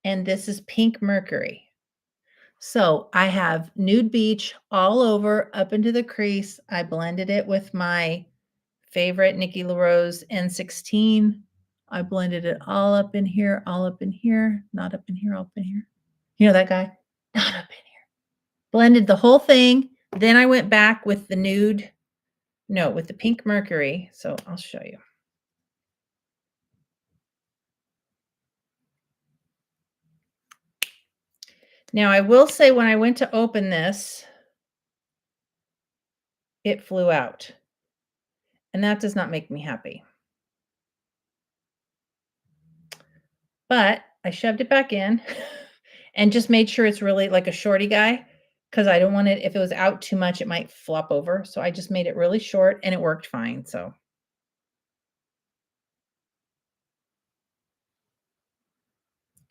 and this is Pink Mercury. So I have Nude Beach all over up into the crease. I blended it with my favorite Nikki LaRose N16. I blended it all up in here, not up in here, all up in here. You know that guy? Not up in here. Blended the whole thing. Then I went back with the with the Pink Mercury. So I'll show you. Now I will say when I went to open this, it flew out. And that does not make me happy. But I shoved it back in and just made sure it's really like a shorty guy because I don't want it, if it was out too much, it might flop over. So I just made it really short and it worked fine. So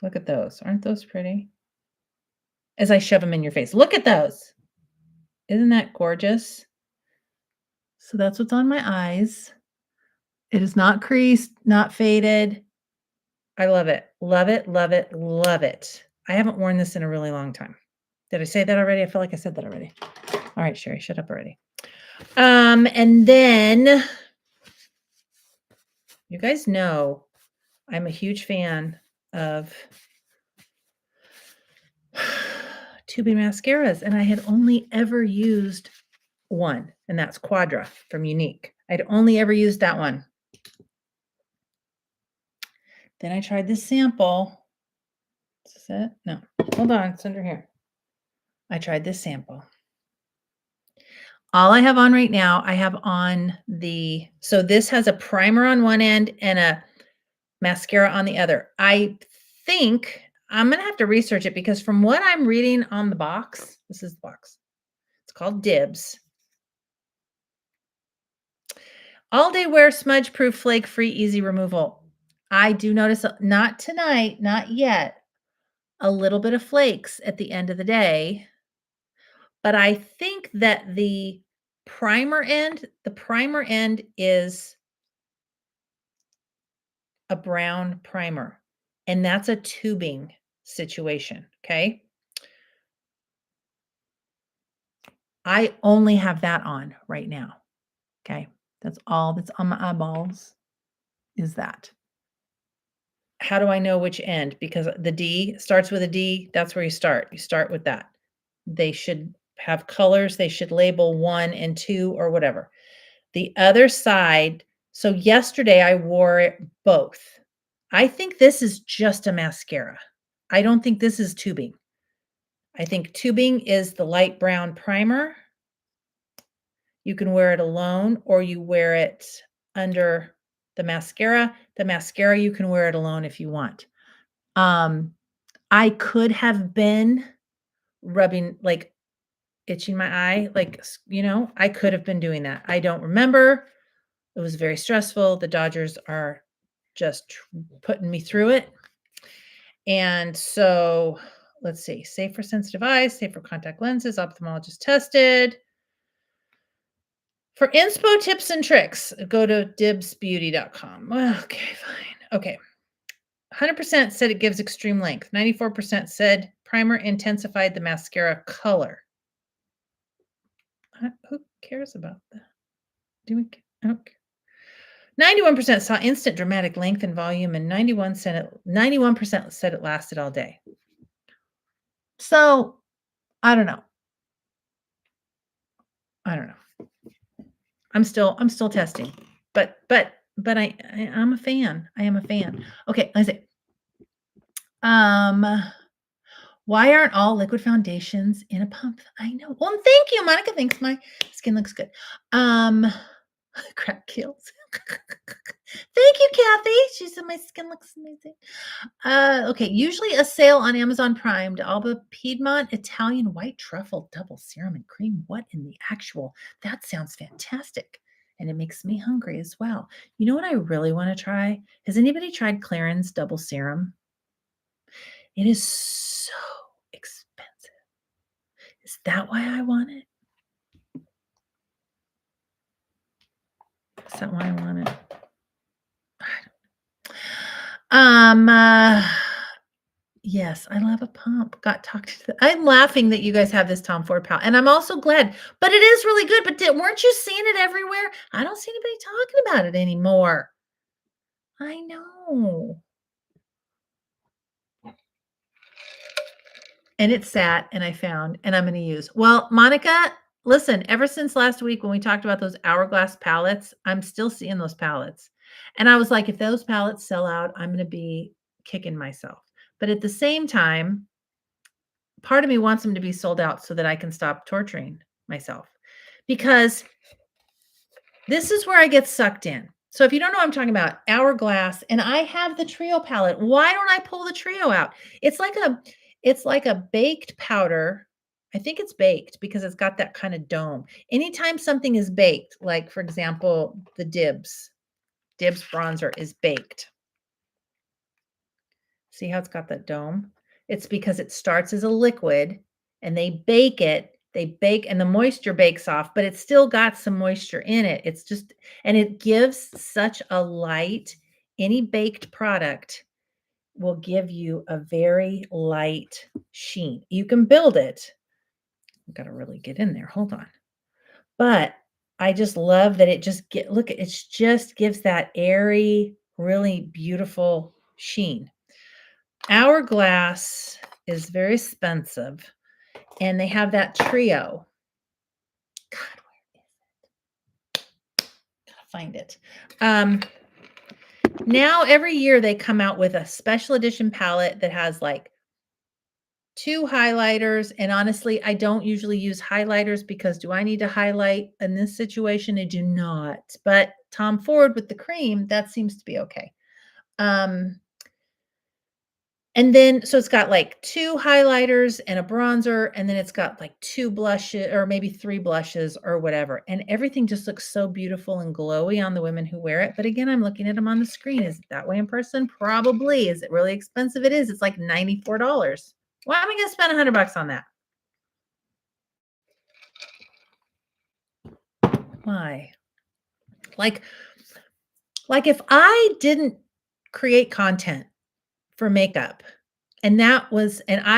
look at those. Aren't those pretty? As I shove them in your face. Look at those. Isn't that gorgeous? So that's what's on my eyes. It is not creased, not faded. I love it. Love it, love it, love it. I haven't worn this in a really long time. Did I say that already? I feel like I said that already. All right, Sherry, shut up already. And then you guys know I'm a huge fan of tubing mascaras, and I had only ever used one, and that's Quadra from Unique. I'd only ever used that one. Then I tried this sample. Is this it? No. Hold on. It's under here. I tried this sample. All I have on right now, I have on so this has a primer on one end and a mascara on the other. I think I'm going to have to research it because from what I'm reading on the box, this is the box. It's called Dibs. All day wear, smudge proof, flake free, easy removal. I do notice, not tonight, not yet, a little bit of flakes at the end of the day. But I think that the primer end, the primer end is a brown primer, and that's a tubing situation, okay? I only have that on right now, okay? That's all that's on my eyeballs is that. How do I know which end? Because the D starts with a D, that's where you start. You start with that. They should have colors, they should label 1 and 2 or whatever. The other side, so yesterday I wore it both. I think this is just a mascara. I don't think this is tubing. I think tubing is the light brown primer. You can wear it alone or you wear it under the mascara. The mascara, you can wear it alone if you want. I could have been rubbing, like, itching my eye, like, I could have been doing that. I don't remember. It was very stressful. The Dodgers are just putting me through it. And so, let's see. Safe for sensitive eyes, safe for contact lenses, ophthalmologist tested. For inspo tips and tricks, go to dibsbeauty.com. Okay, fine. Okay. 100% said it gives extreme length. 94% said primer intensified the mascara color. Who cares about that? Do we? Okay. 91% saw instant dramatic length and volume, and 91% said it lasted all day. So, I don't know. I don't know. I'm still testing, but I'm a fan. I am a fan. Okay, let's see. Why aren't all liquid foundations in a pump? I know. Well, thank you, Monica. Thanks. My skin looks good. Crack kills. Thank you, Kathy. She said my skin looks amazing. Okay, usually a sale on Amazon Prime to Alba Piedmont Italian white truffle double serum and cream. What in the actual? That sounds fantastic. And it makes me hungry as well. You know what I really want to try? Has anybody tried Clarins double serum? It is so expensive. Is that why I want it? Is that why I want it? Yes, I love a pump. Got talked to. I'm laughing that you guys have this Tom Ford palette, and I'm also glad. But it is really good. But weren't you seeing it everywhere? I don't see anybody talking about it anymore. I know. And it sat, and I found, and I'm going to use. Well, Monica, listen. Ever since last week when we talked about those hourglass palettes, I'm still seeing those palettes, and I was like, if those palettes sell out, I'm going to be kicking myself. But at the same time, part of me wants them to be sold out so that I can stop torturing myself, because this is where I get sucked in. So if you don't know what I'm talking about, hourglass, and I have the trio palette. Why don't I pull the trio out? It's like a baked powder. I think it's baked because it's got that kind of dome. Anytime something is baked, like for example, the Dibs bronzer is baked. See how it's got that dome? It's because it starts as a liquid and they bake it. They bake and the moisture bakes off, but it's still got some moisture in it. It's just, and it gives such a light. Any baked product will give you a very light sheen. You can build it. I've got to really get in there. Hold on. But I just love that it just just gives that airy, really beautiful sheen. Hourglass is very expensive, and they have that trio. God, where is it? Gotta find it. Now every year they come out with a special edition palette that has like 2 highlighters, and honestly, I don't usually use highlighters because do I need to highlight in this situation? I do not. But Tom Ford with the cream, that seems to be okay. And then, so it's got like 2 highlighters and a bronzer, and then it's got like 2 blushes or maybe 3 blushes or whatever. And everything just looks so beautiful and glowy on the women who wear it. But again, I'm looking at them on the screen. Is it that way in person? Probably. Is it really expensive? It is. It's like $94. Why am I going to spend $100 on that? Why? Like like if I didn't create content for makeup and I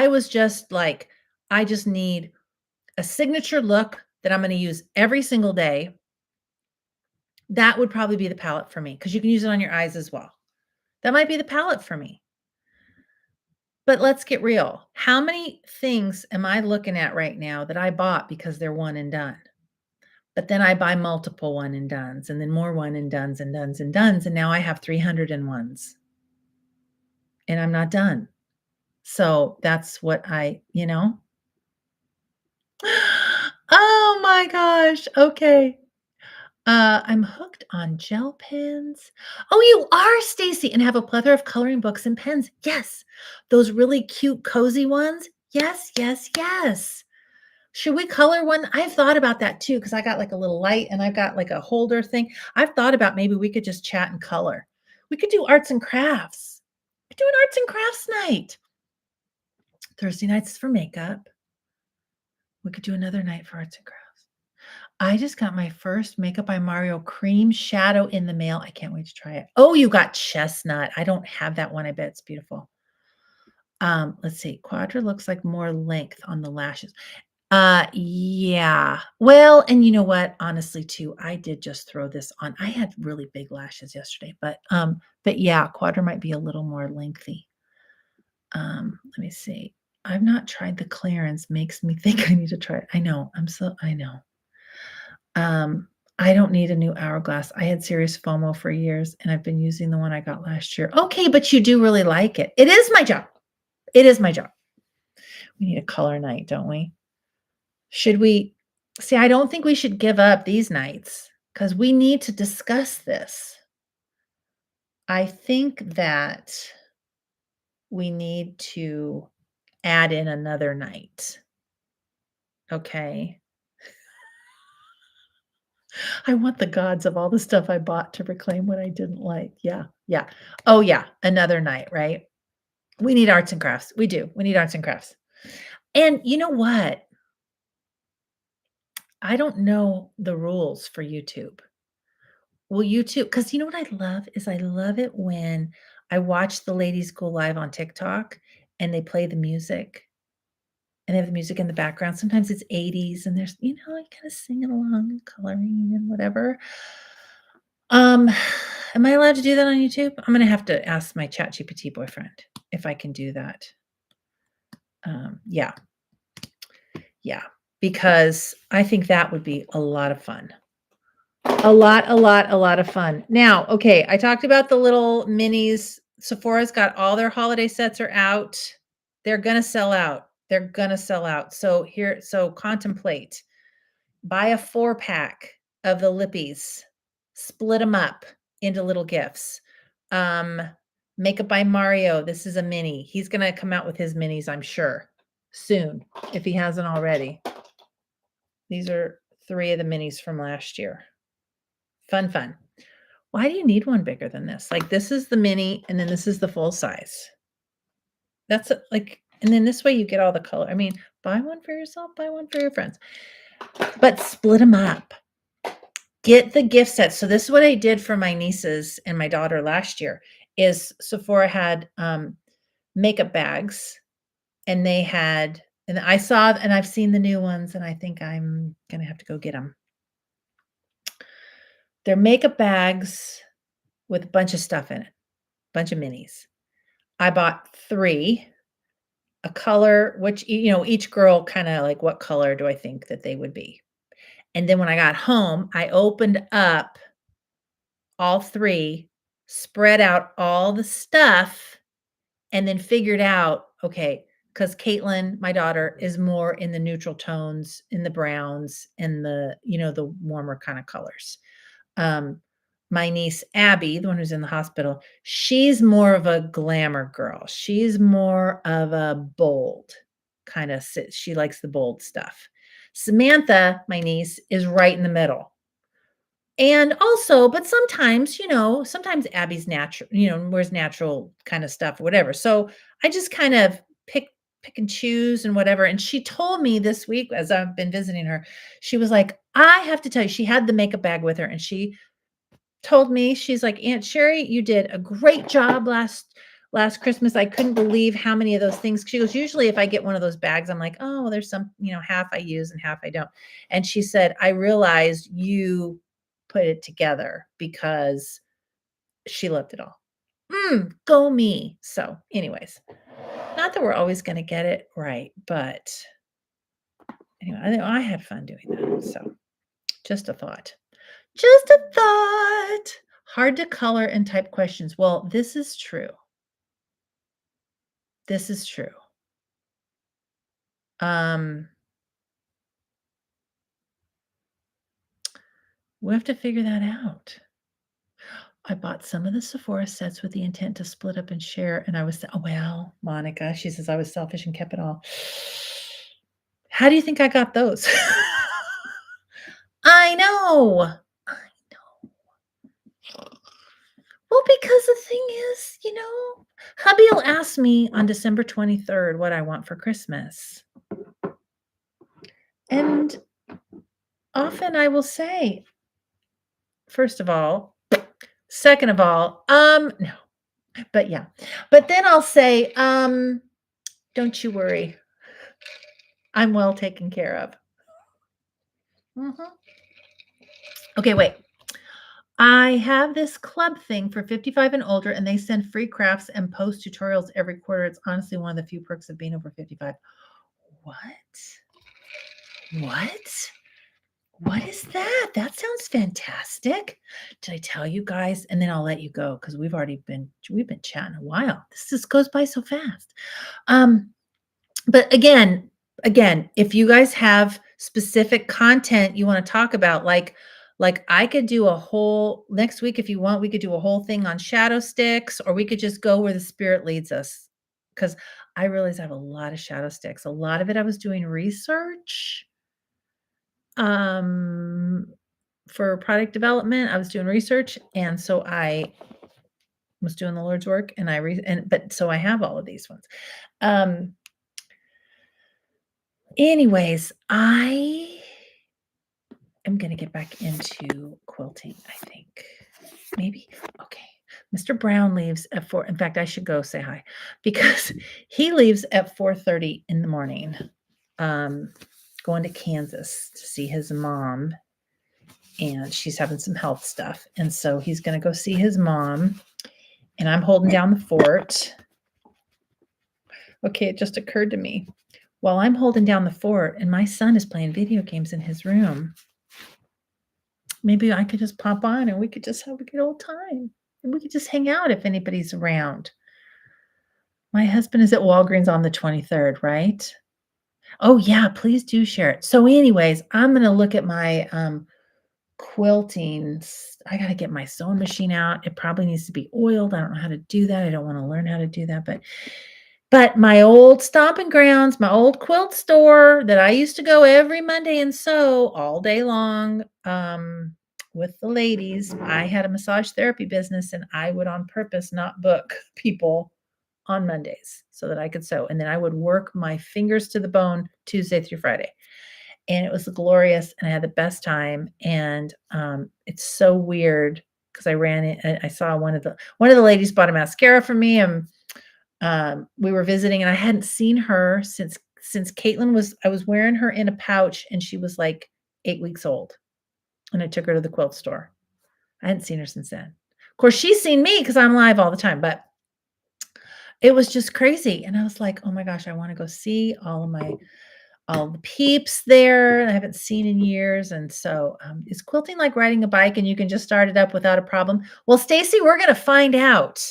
was just like, I just need a signature look that I'm gonna use every single day, that would probably be the palette for me because you can use it on your eyes as well. That might be the palette for me. But let's get real. How many things am I looking at right now that I bought because they're one and done? But then I buy multiple one and dones and then more one and dones and dones and dones. And now I have 300 and ones and I'm not done. So that's what Oh my gosh. Okay. I'm hooked on gel pens. Oh, you are, Stacy, and have a plethora of coloring books and pens. Yes. Those really cute, cozy ones. Yes, yes, yes. Should we color one? I've thought about that too, because I got like a little light and I've got like a holder thing. I've thought about maybe we could just chat and color. We could do arts and crafts. We could do an arts and crafts night. Thursday nights for makeup. We could do another night for arts and crafts. I just got my first Makeup by Mario cream shadow in the mail. I can't wait to try it. Oh, you got chestnut. I don't have that one. I bet it's beautiful. Let's see. Quadra looks like more length on the lashes. Yeah. Well, and you know what? Honestly, too, I did just throw this on. I had really big lashes yesterday, but yeah, Quadra might be a little more lengthy. Let me see. I've not tried the clearance. Makes me think I need to try it. I know. I know. I don't need a new hourglass. I had serious FOMO for years, and I've been using the one I got last year. Okay, but you do really like it. It is my job. It is my job. We need a color night, don't we? Should we see? I don't think we should give up these nights because we need to discuss this. I think that we need to add in another night. Okay. I want the gods of all the stuff I bought to reclaim what I didn't like. Yeah. Yeah. Oh, yeah. Another night, right? We need arts and crafts. We do. We need arts and crafts. And you know what? I don't know the rules for YouTube. Will YouTube, because you know what I love is I love it when I watch the ladies go live on TikTok and they play the music and they have the music in the background. Sometimes it's 80s and there's, like kind of singing along and coloring and whatever. Um, am I allowed to do that on YouTube? I'm gonna have to ask my ChatGPT boyfriend if I can do that. Yeah. Yeah, because I think that would be a lot of fun. A lot of fun. Now, okay, I talked about the little minis. Sephora's got all their holiday sets are out. They're gonna sell out. They're gonna sell out. So contemplate. Buy a 4-pack of the lippies. Split them up into little gifts. Um, Makeup by Mario. This is a mini. He's gonna come out with his minis, I'm sure, soon, if he hasn't already. These are 3 of the minis from last year. Fun, fun. Why do you need one bigger than this? Like, this is the mini, and then this is the full size. That's and then this way you get all the color. I mean, buy one for yourself, buy one for your friends, but split them up. Get the gift sets. So this is what I did for my nieces and my daughter last year is Sephora had makeup bags and they had, and I saw, and I've seen the new ones and I think I'm going to have to go get them. They're makeup bags with a bunch of stuff in it, bunch of minis. I bought 3, a color, which, each girl kind of like, what color do I think that they would be? And then when I got home, I opened up all 3, spread out all the stuff, and then figured out, okay, because Caitlin, my daughter, is more in the neutral tones, in the browns, and the warmer kind of colors. My niece Abby, the one who's in the hospital, she's more of a glamour girl. She's more of a bold kind of she likes the bold stuff. Samantha, my niece, is right in the middle. And also, but sometimes Abby's natural, wears natural kind of stuff or whatever. So I just kind of picked pick and choose and whatever. And she told me this week as I've been visiting her, she was like, I have to tell you, she had the makeup bag with her and she told me, she's like, Aunt Sherry, you did a great job last Christmas. I couldn't believe how many of those things. She goes, usually if I get one of those bags, I'm like, oh, well, there's some, half I use and half I don't. And she said, I realized you put it together because she loved it all. Go me. So, anyways, not that we're always going to get it right, but anyway, I had fun doing that. So, just a thought. Just a thought. Hard to color and type questions. Well, this is true. This is true. We have to figure that out. I bought some of the Sephora sets with the intent to split up and share, and I was well, Monica, she says I was selfish and kept it all. How do you think I got those? I know. Well, because the thing is, hubby will ask me on December 23rd what I want for Christmas. And often I will say, first of all, second of all, no. But yeah. But then I'll say, don't you worry. I'm well taken care of. Okay, wait. I have this club thing for 55 and older, and they send free crafts and post tutorials every quarter. It's honestly one of the few perks of being over 55. What? What is that? That sounds fantastic. Did I tell you guys? And then I'll let you go because we've been chatting a while. This just goes by so fast. But again, if you guys have specific content you want to talk about, like I could do a whole next week if you want, we could do a whole thing on shadow sticks, or we could just go where the spirit leads us. Because I realize I have a lot of shadow sticks. A lot of it I was doing research. For product development, I was doing research, and so I was doing the Lord's work, and but so I have all of these ones. Anyways, I am going to get back into quilting, I think. Maybe. Okay. Mr. Brown leaves at 4. In fact, I should go say hi because he leaves at 4:30 in the morning, going to Kansas to see his mom, and she's having some health stuff. And so he's going to go see his mom, and I'm holding down the fort. Okay, it just occurred to me. While I'm holding down the fort and my son is playing video games in his room, maybe I could just pop on and we could just have a good old time. And we could just hang out if anybody's around. My husband is at Walgreens on the 23rd, right? Oh, yeah, please do share it. So anyways, I'm going to look at my quilting. I got to get my sewing machine out. It probably needs to be oiled. I don't know how to do that. I don't want to learn how to do that, but my old stomping grounds, my old quilt store that I used to go every Monday and sew all day long with the ladies. I had a massage therapy business, and I would on purpose not book people on Mondays so that I could sew. And then I would work my fingers to the bone Tuesday through Friday. And it was glorious, and I had the best time. And it's so weird because I ran it and I saw one of the ladies bought a mascara for me, and we were visiting, and I hadn't seen her since Caitlin I was wearing her in a pouch, and she was like 8 weeks old. And I took her to the quilt store. I hadn't seen her since then. Of course, she's seen me because I'm live all the time, but it was just crazy. And I was like, oh my gosh, I want to go see all the peeps there I haven't seen in years. And so is quilting like riding a bike and you can just start it up without a problem? Well, Stacy, we're going to find out.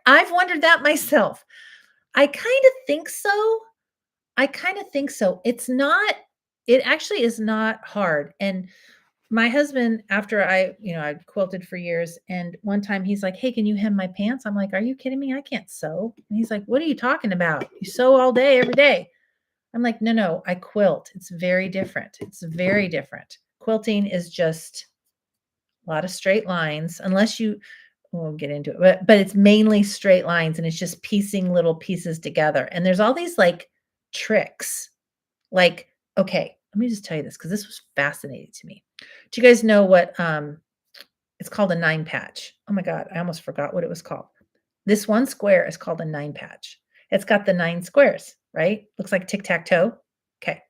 I've wondered that myself. I kind of think so. It actually is not hard. And my husband, after I quilted for years, and one time he's like, hey, can you hem my pants? I'm like, are you kidding me? I can't sew. And he's like, what are you talking about? You sew all day, every day. I'm like, no, I quilt. It's very different. Quilting is just a lot of straight lines, unless you we'll get into it, but it's mainly straight lines and it's just piecing little pieces together. And there's all these like tricks. Like, okay, let me just tell you this because this was fascinating to me. Do you guys know what it's called a 9 patch? Oh my God, I almost forgot what it was called. This one square is called a 9 patch. It's got the 9 squares, right? Looks like tic-tac-toe. Okay.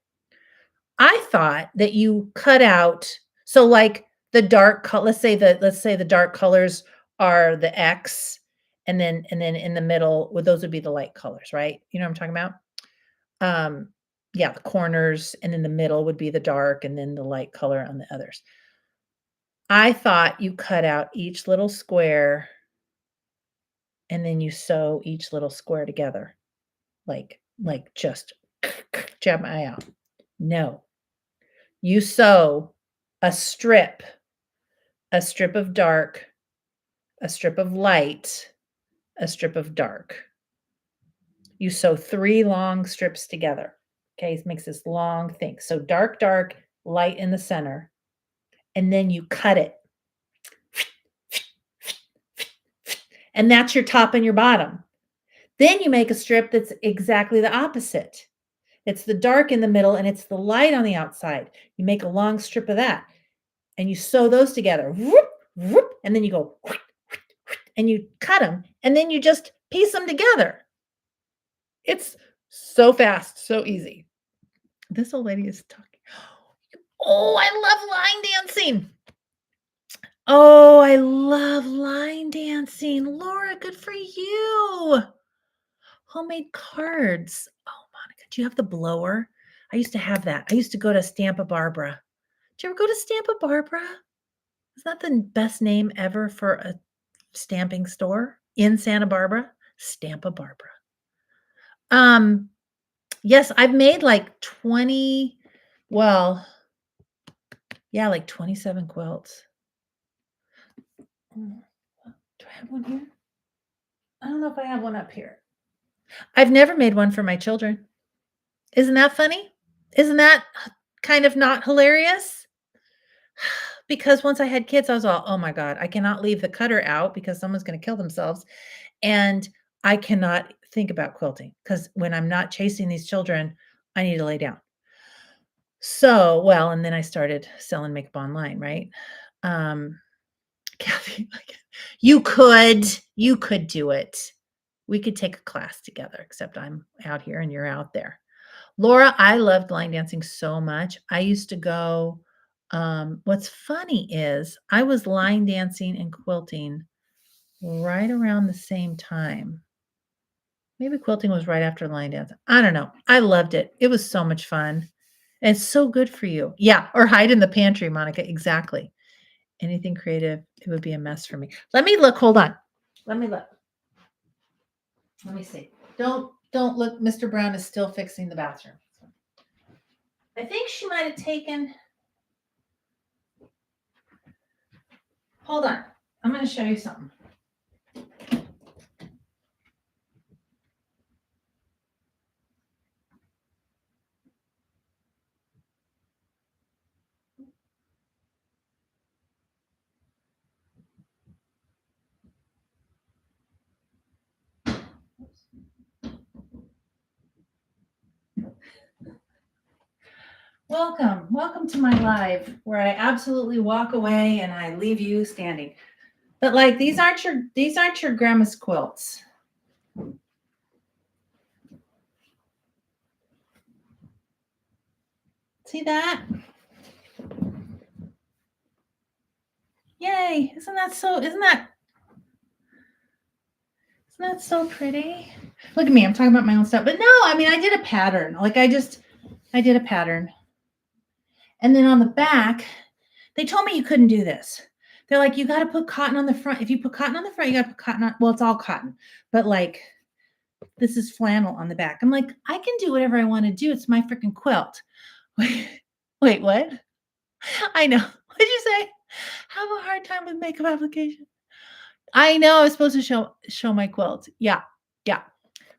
I thought that you cut out so like the dark color, let's say the dark colors are the X and then in the middle, well, those would be the light colors, right? You know what I'm talking about? Um, yeah, the corners and in the middle would be the dark and then the light color on the others. I thought you cut out each little square and then you sew each little square together. Like just jab my eye out. No. You sew a strip of dark, a strip of light, a strip of dark. You sew 3 long strips together. Okay, it makes this long thing. So dark, dark, light in the center, and then you cut it. And that's your top and your bottom. Then you make a strip that's exactly the opposite. It's the dark in the middle and it's the light on the outside. You make a long strip of that and you sew those together. Whoop, whoop, and then you go and you cut them and then you just piece them together. It's so fast, so easy. This old lady is talking. Oh, I love line dancing. Oh, I love line dancing. Laura, good for you. Homemade cards. Oh, Monica, do you have the blower? I used to have that. I used to go to Stampa Barbara. Did you ever go to Stampa Barbara? Is that the best name ever for a stamping store in Santa Barbara? Stampa Barbara. Yes, I've made like 20, well, yeah, like 27 quilts. Do I have one here? I don't know if I have one up here. I've never made one for my children. Isn't that funny? Isn't that kind of not hilarious? Because once I had kids, I was all, "Oh my god, I cannot leave the cutter out because someone's gonna kill themselves, and I cannot think about quilting because when I'm not chasing these children, I need to lay down." So, well, and then I started selling makeup online, right? Um, Kathy, like, you could do it. We could take a class together, except I'm out here and you're out there. Laura, I loved line dancing so much. I used to go, what's funny is I was line dancing and quilting right around the same time. Maybe quilting was right after line dancing. I don't know. I loved it. It was so much fun. And it's so good for you. Yeah, or hide in the pantry, Monica. Exactly. Anything creative, it would be a mess for me. Let me look. Hold on. Let me look. Let me see. Don't look. Mr. Brown is still fixing the bathroom. I think she might have taken. Hold on. I'm going to show you something. Welcome to my live where I absolutely walk away and I leave you standing. But like these aren't your grandma's quilts. See that? Yay! Isn't that so pretty? Look at me, I'm talking about my own stuff. But no, I mean I did a pattern. Like I did a pattern. And then on the back, they told me you couldn't do this. They're like, you got to put cotton on the front. If you put cotton on the front, you got to put cotton on. Well, it's all cotton, but like this is flannel on the back. I'm like, I can do whatever I want to do. It's my freaking quilt. Wait, what? I know. What did you say? Have a hard time with makeup application. I know I was supposed to show my quilt. Yeah. Yeah.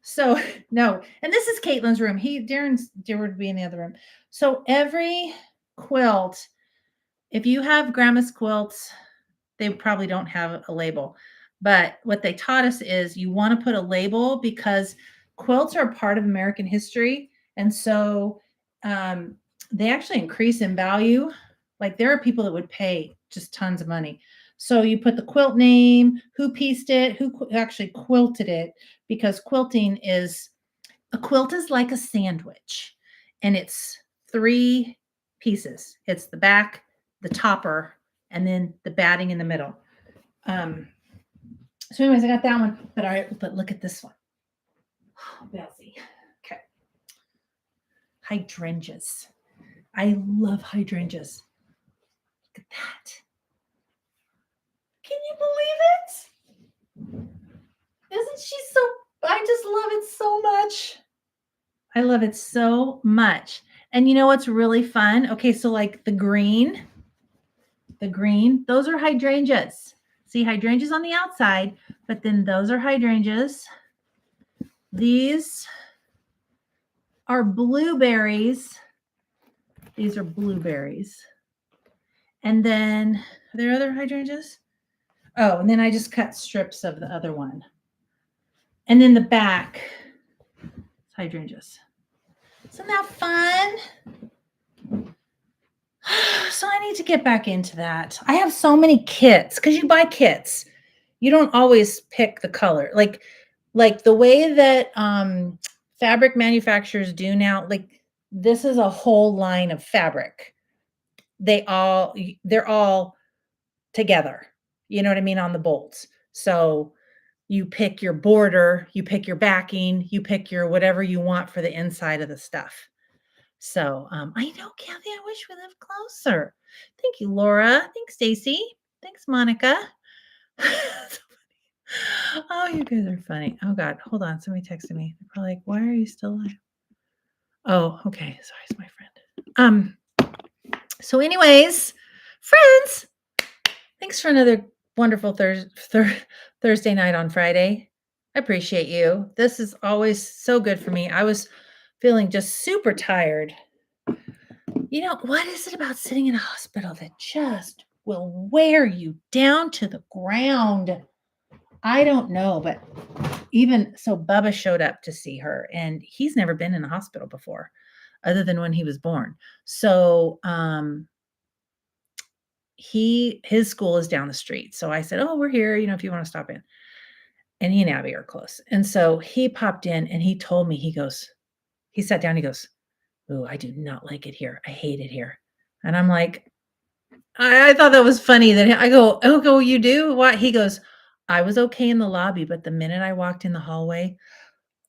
So no. And this is Caitlin's room. Darren would be in the other room. So every quilt, if you have grandma's quilts, they probably don't have a label, But what they taught us is you want to put a label because quilts are a part of American history. And so um, they actually increase in value. Like there are people that would pay just tons of money. So you put the quilt name, who pieced it, who actually quilted it, because quilting is a quilt is like a sandwich and it's three pieces. It's the back, the topper, and then the batting in the middle. Um, so, anyways, I got that one, but all right, but look at this one. Oh, Belsey. Okay. Hydrangeas. I love hydrangeas. Look at that. Can you believe it? Isn't she so? I just love it so much. I love it so much. And you know what's really fun? Okay, so like the green, those are hydrangeas. See, hydrangeas on the outside, but then those are hydrangeas. These are blueberries. These are blueberries. And then, are there other hydrangeas? Oh, and then I just cut strips of the other one. And then the back, hydrangeas. Isn't that fun? So I need to get back into that. I have so many kits because you buy kits. You don't always pick the color. Like the way that fabric manufacturers do now, like this is a whole line of fabric. They're all together. You know what I mean, on the bolts. So you pick your border, you pick your backing, you pick your whatever you want for the inside of the stuff. So I know, Kathy, I wish we lived closer. Thank you, Laura. Thanks, Stacy. Thanks, Monica. Oh, you guys are funny. Oh God, hold on. Somebody texted me. They're probably like, why are you still alive? Oh, okay. Sorry, it's my friend. So anyways, friends, thanks for another wonderful Thursday night on Friday. I appreciate you. This is always so good for me. I was feeling just super tired. You know, what is it about sitting in a hospital that just will wear you down to the ground? I don't know, but even so, Bubba showed up to see her, and he's never been in a hospital before, other than when he was born. So, his school is down the street. So I said, "Oh, we're here. You know, if you want to stop in." And he and Abby are close, and so he popped in, and he told me, he sat down, he goes, "Ooh, I do not like it here. I hate it here." And I'm like, I thought that was funny that I go, you do what? He goes, I was okay in the lobby, but the minute I walked in the hallway,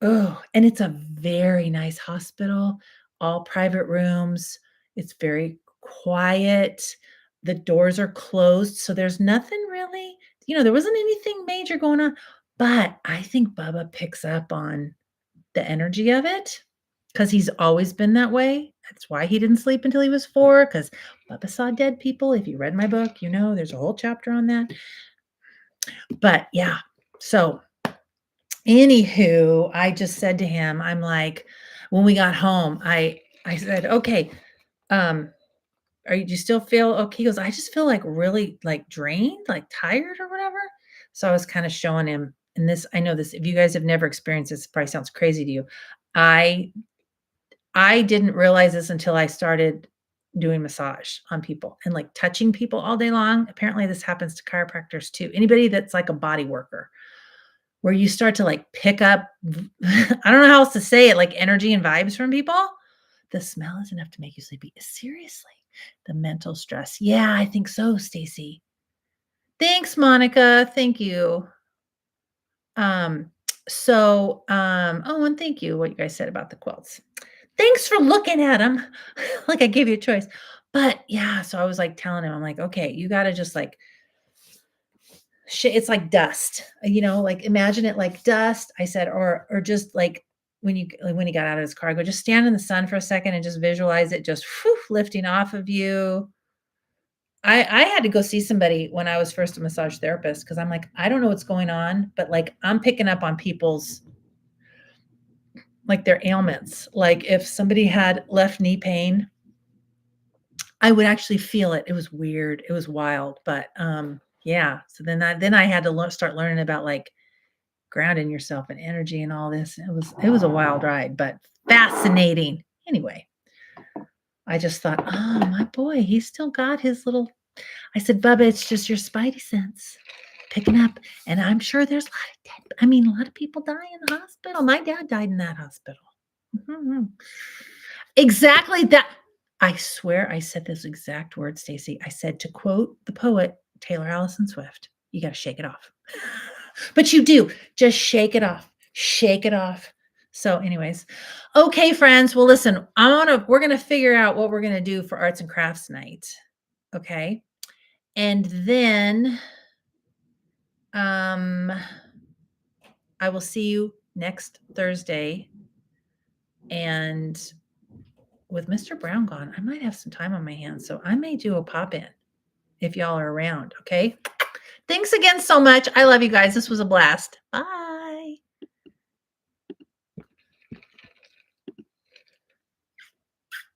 oh, and it's a very nice hospital, all private rooms. It's very quiet. The doors are closed. So there's nothing really, there wasn't anything major going on. But I think Bubba picks up on the energy of it because he's always been that way. That's why he didn't sleep until he was 4, because Bubba saw dead people. If you read my book, there's a whole chapter on that. But yeah, so anywho, I just said to him, I'm like, when we got home, I said, okay, do you still feel okay? He goes, I just feel like really like drained, like tired or whatever. So I was kind of showing him, and this, I know this, if you guys have never experienced this, it probably sounds crazy to you. I didn't realize this until I started doing massage on people and like touching people all day long. Apparently this happens to chiropractors too. Anybody that's like a body worker, where you start to like pick up, I don't know how else to say it, like energy and vibes from people. The smell is enough to make you sleepy. Seriously. The mental stress. Yeah, I think so, Stacy. Thanks, Monica. Thank you. Oh, and thank you what you guys said about the quilts. Thanks for looking at them. Like I gave you a choice. But yeah, so I was like telling him, I'm like, okay, you got to just like, it's like dust, like imagine it like dust. I said, or just like when he got out of his car, I go, just stand in the sun for a second and just visualize it just lifting off of you. I had to go see somebody when I was first a massage therapist because I'm like, I don't know what's going on, but like I'm picking up on people's like their ailments. Like if somebody had left knee pain, I would actually feel it. It was weird. It was wild, but Yeah. So then I had to start learning about like grounding yourself and energy and all this. It was a wild ride, but fascinating. Anyway, I just thought, oh my boy, he's still got his little. I said, Bubba, it's just your spidey sense picking up. And I'm sure there's a lot of dead. I mean, a lot of people die in the hospital. My dad died in that hospital. Mhm. Exactly that. I swear I said those exact words, Stacy. I said, to quote the poet Taylor Allison Swift, you got to shake it off. But you do. Just shake it off. Shake it off. So, anyways, okay, friends. Well, listen, we're gonna figure out what we're gonna do for arts and crafts night. Okay. And then I will see you next Thursday. And with Mr. Brown gone, I might have some time on my hands. So I may do a pop in if y'all are around. Okay. Thanks again so much. I love you guys. This was a blast. Bye.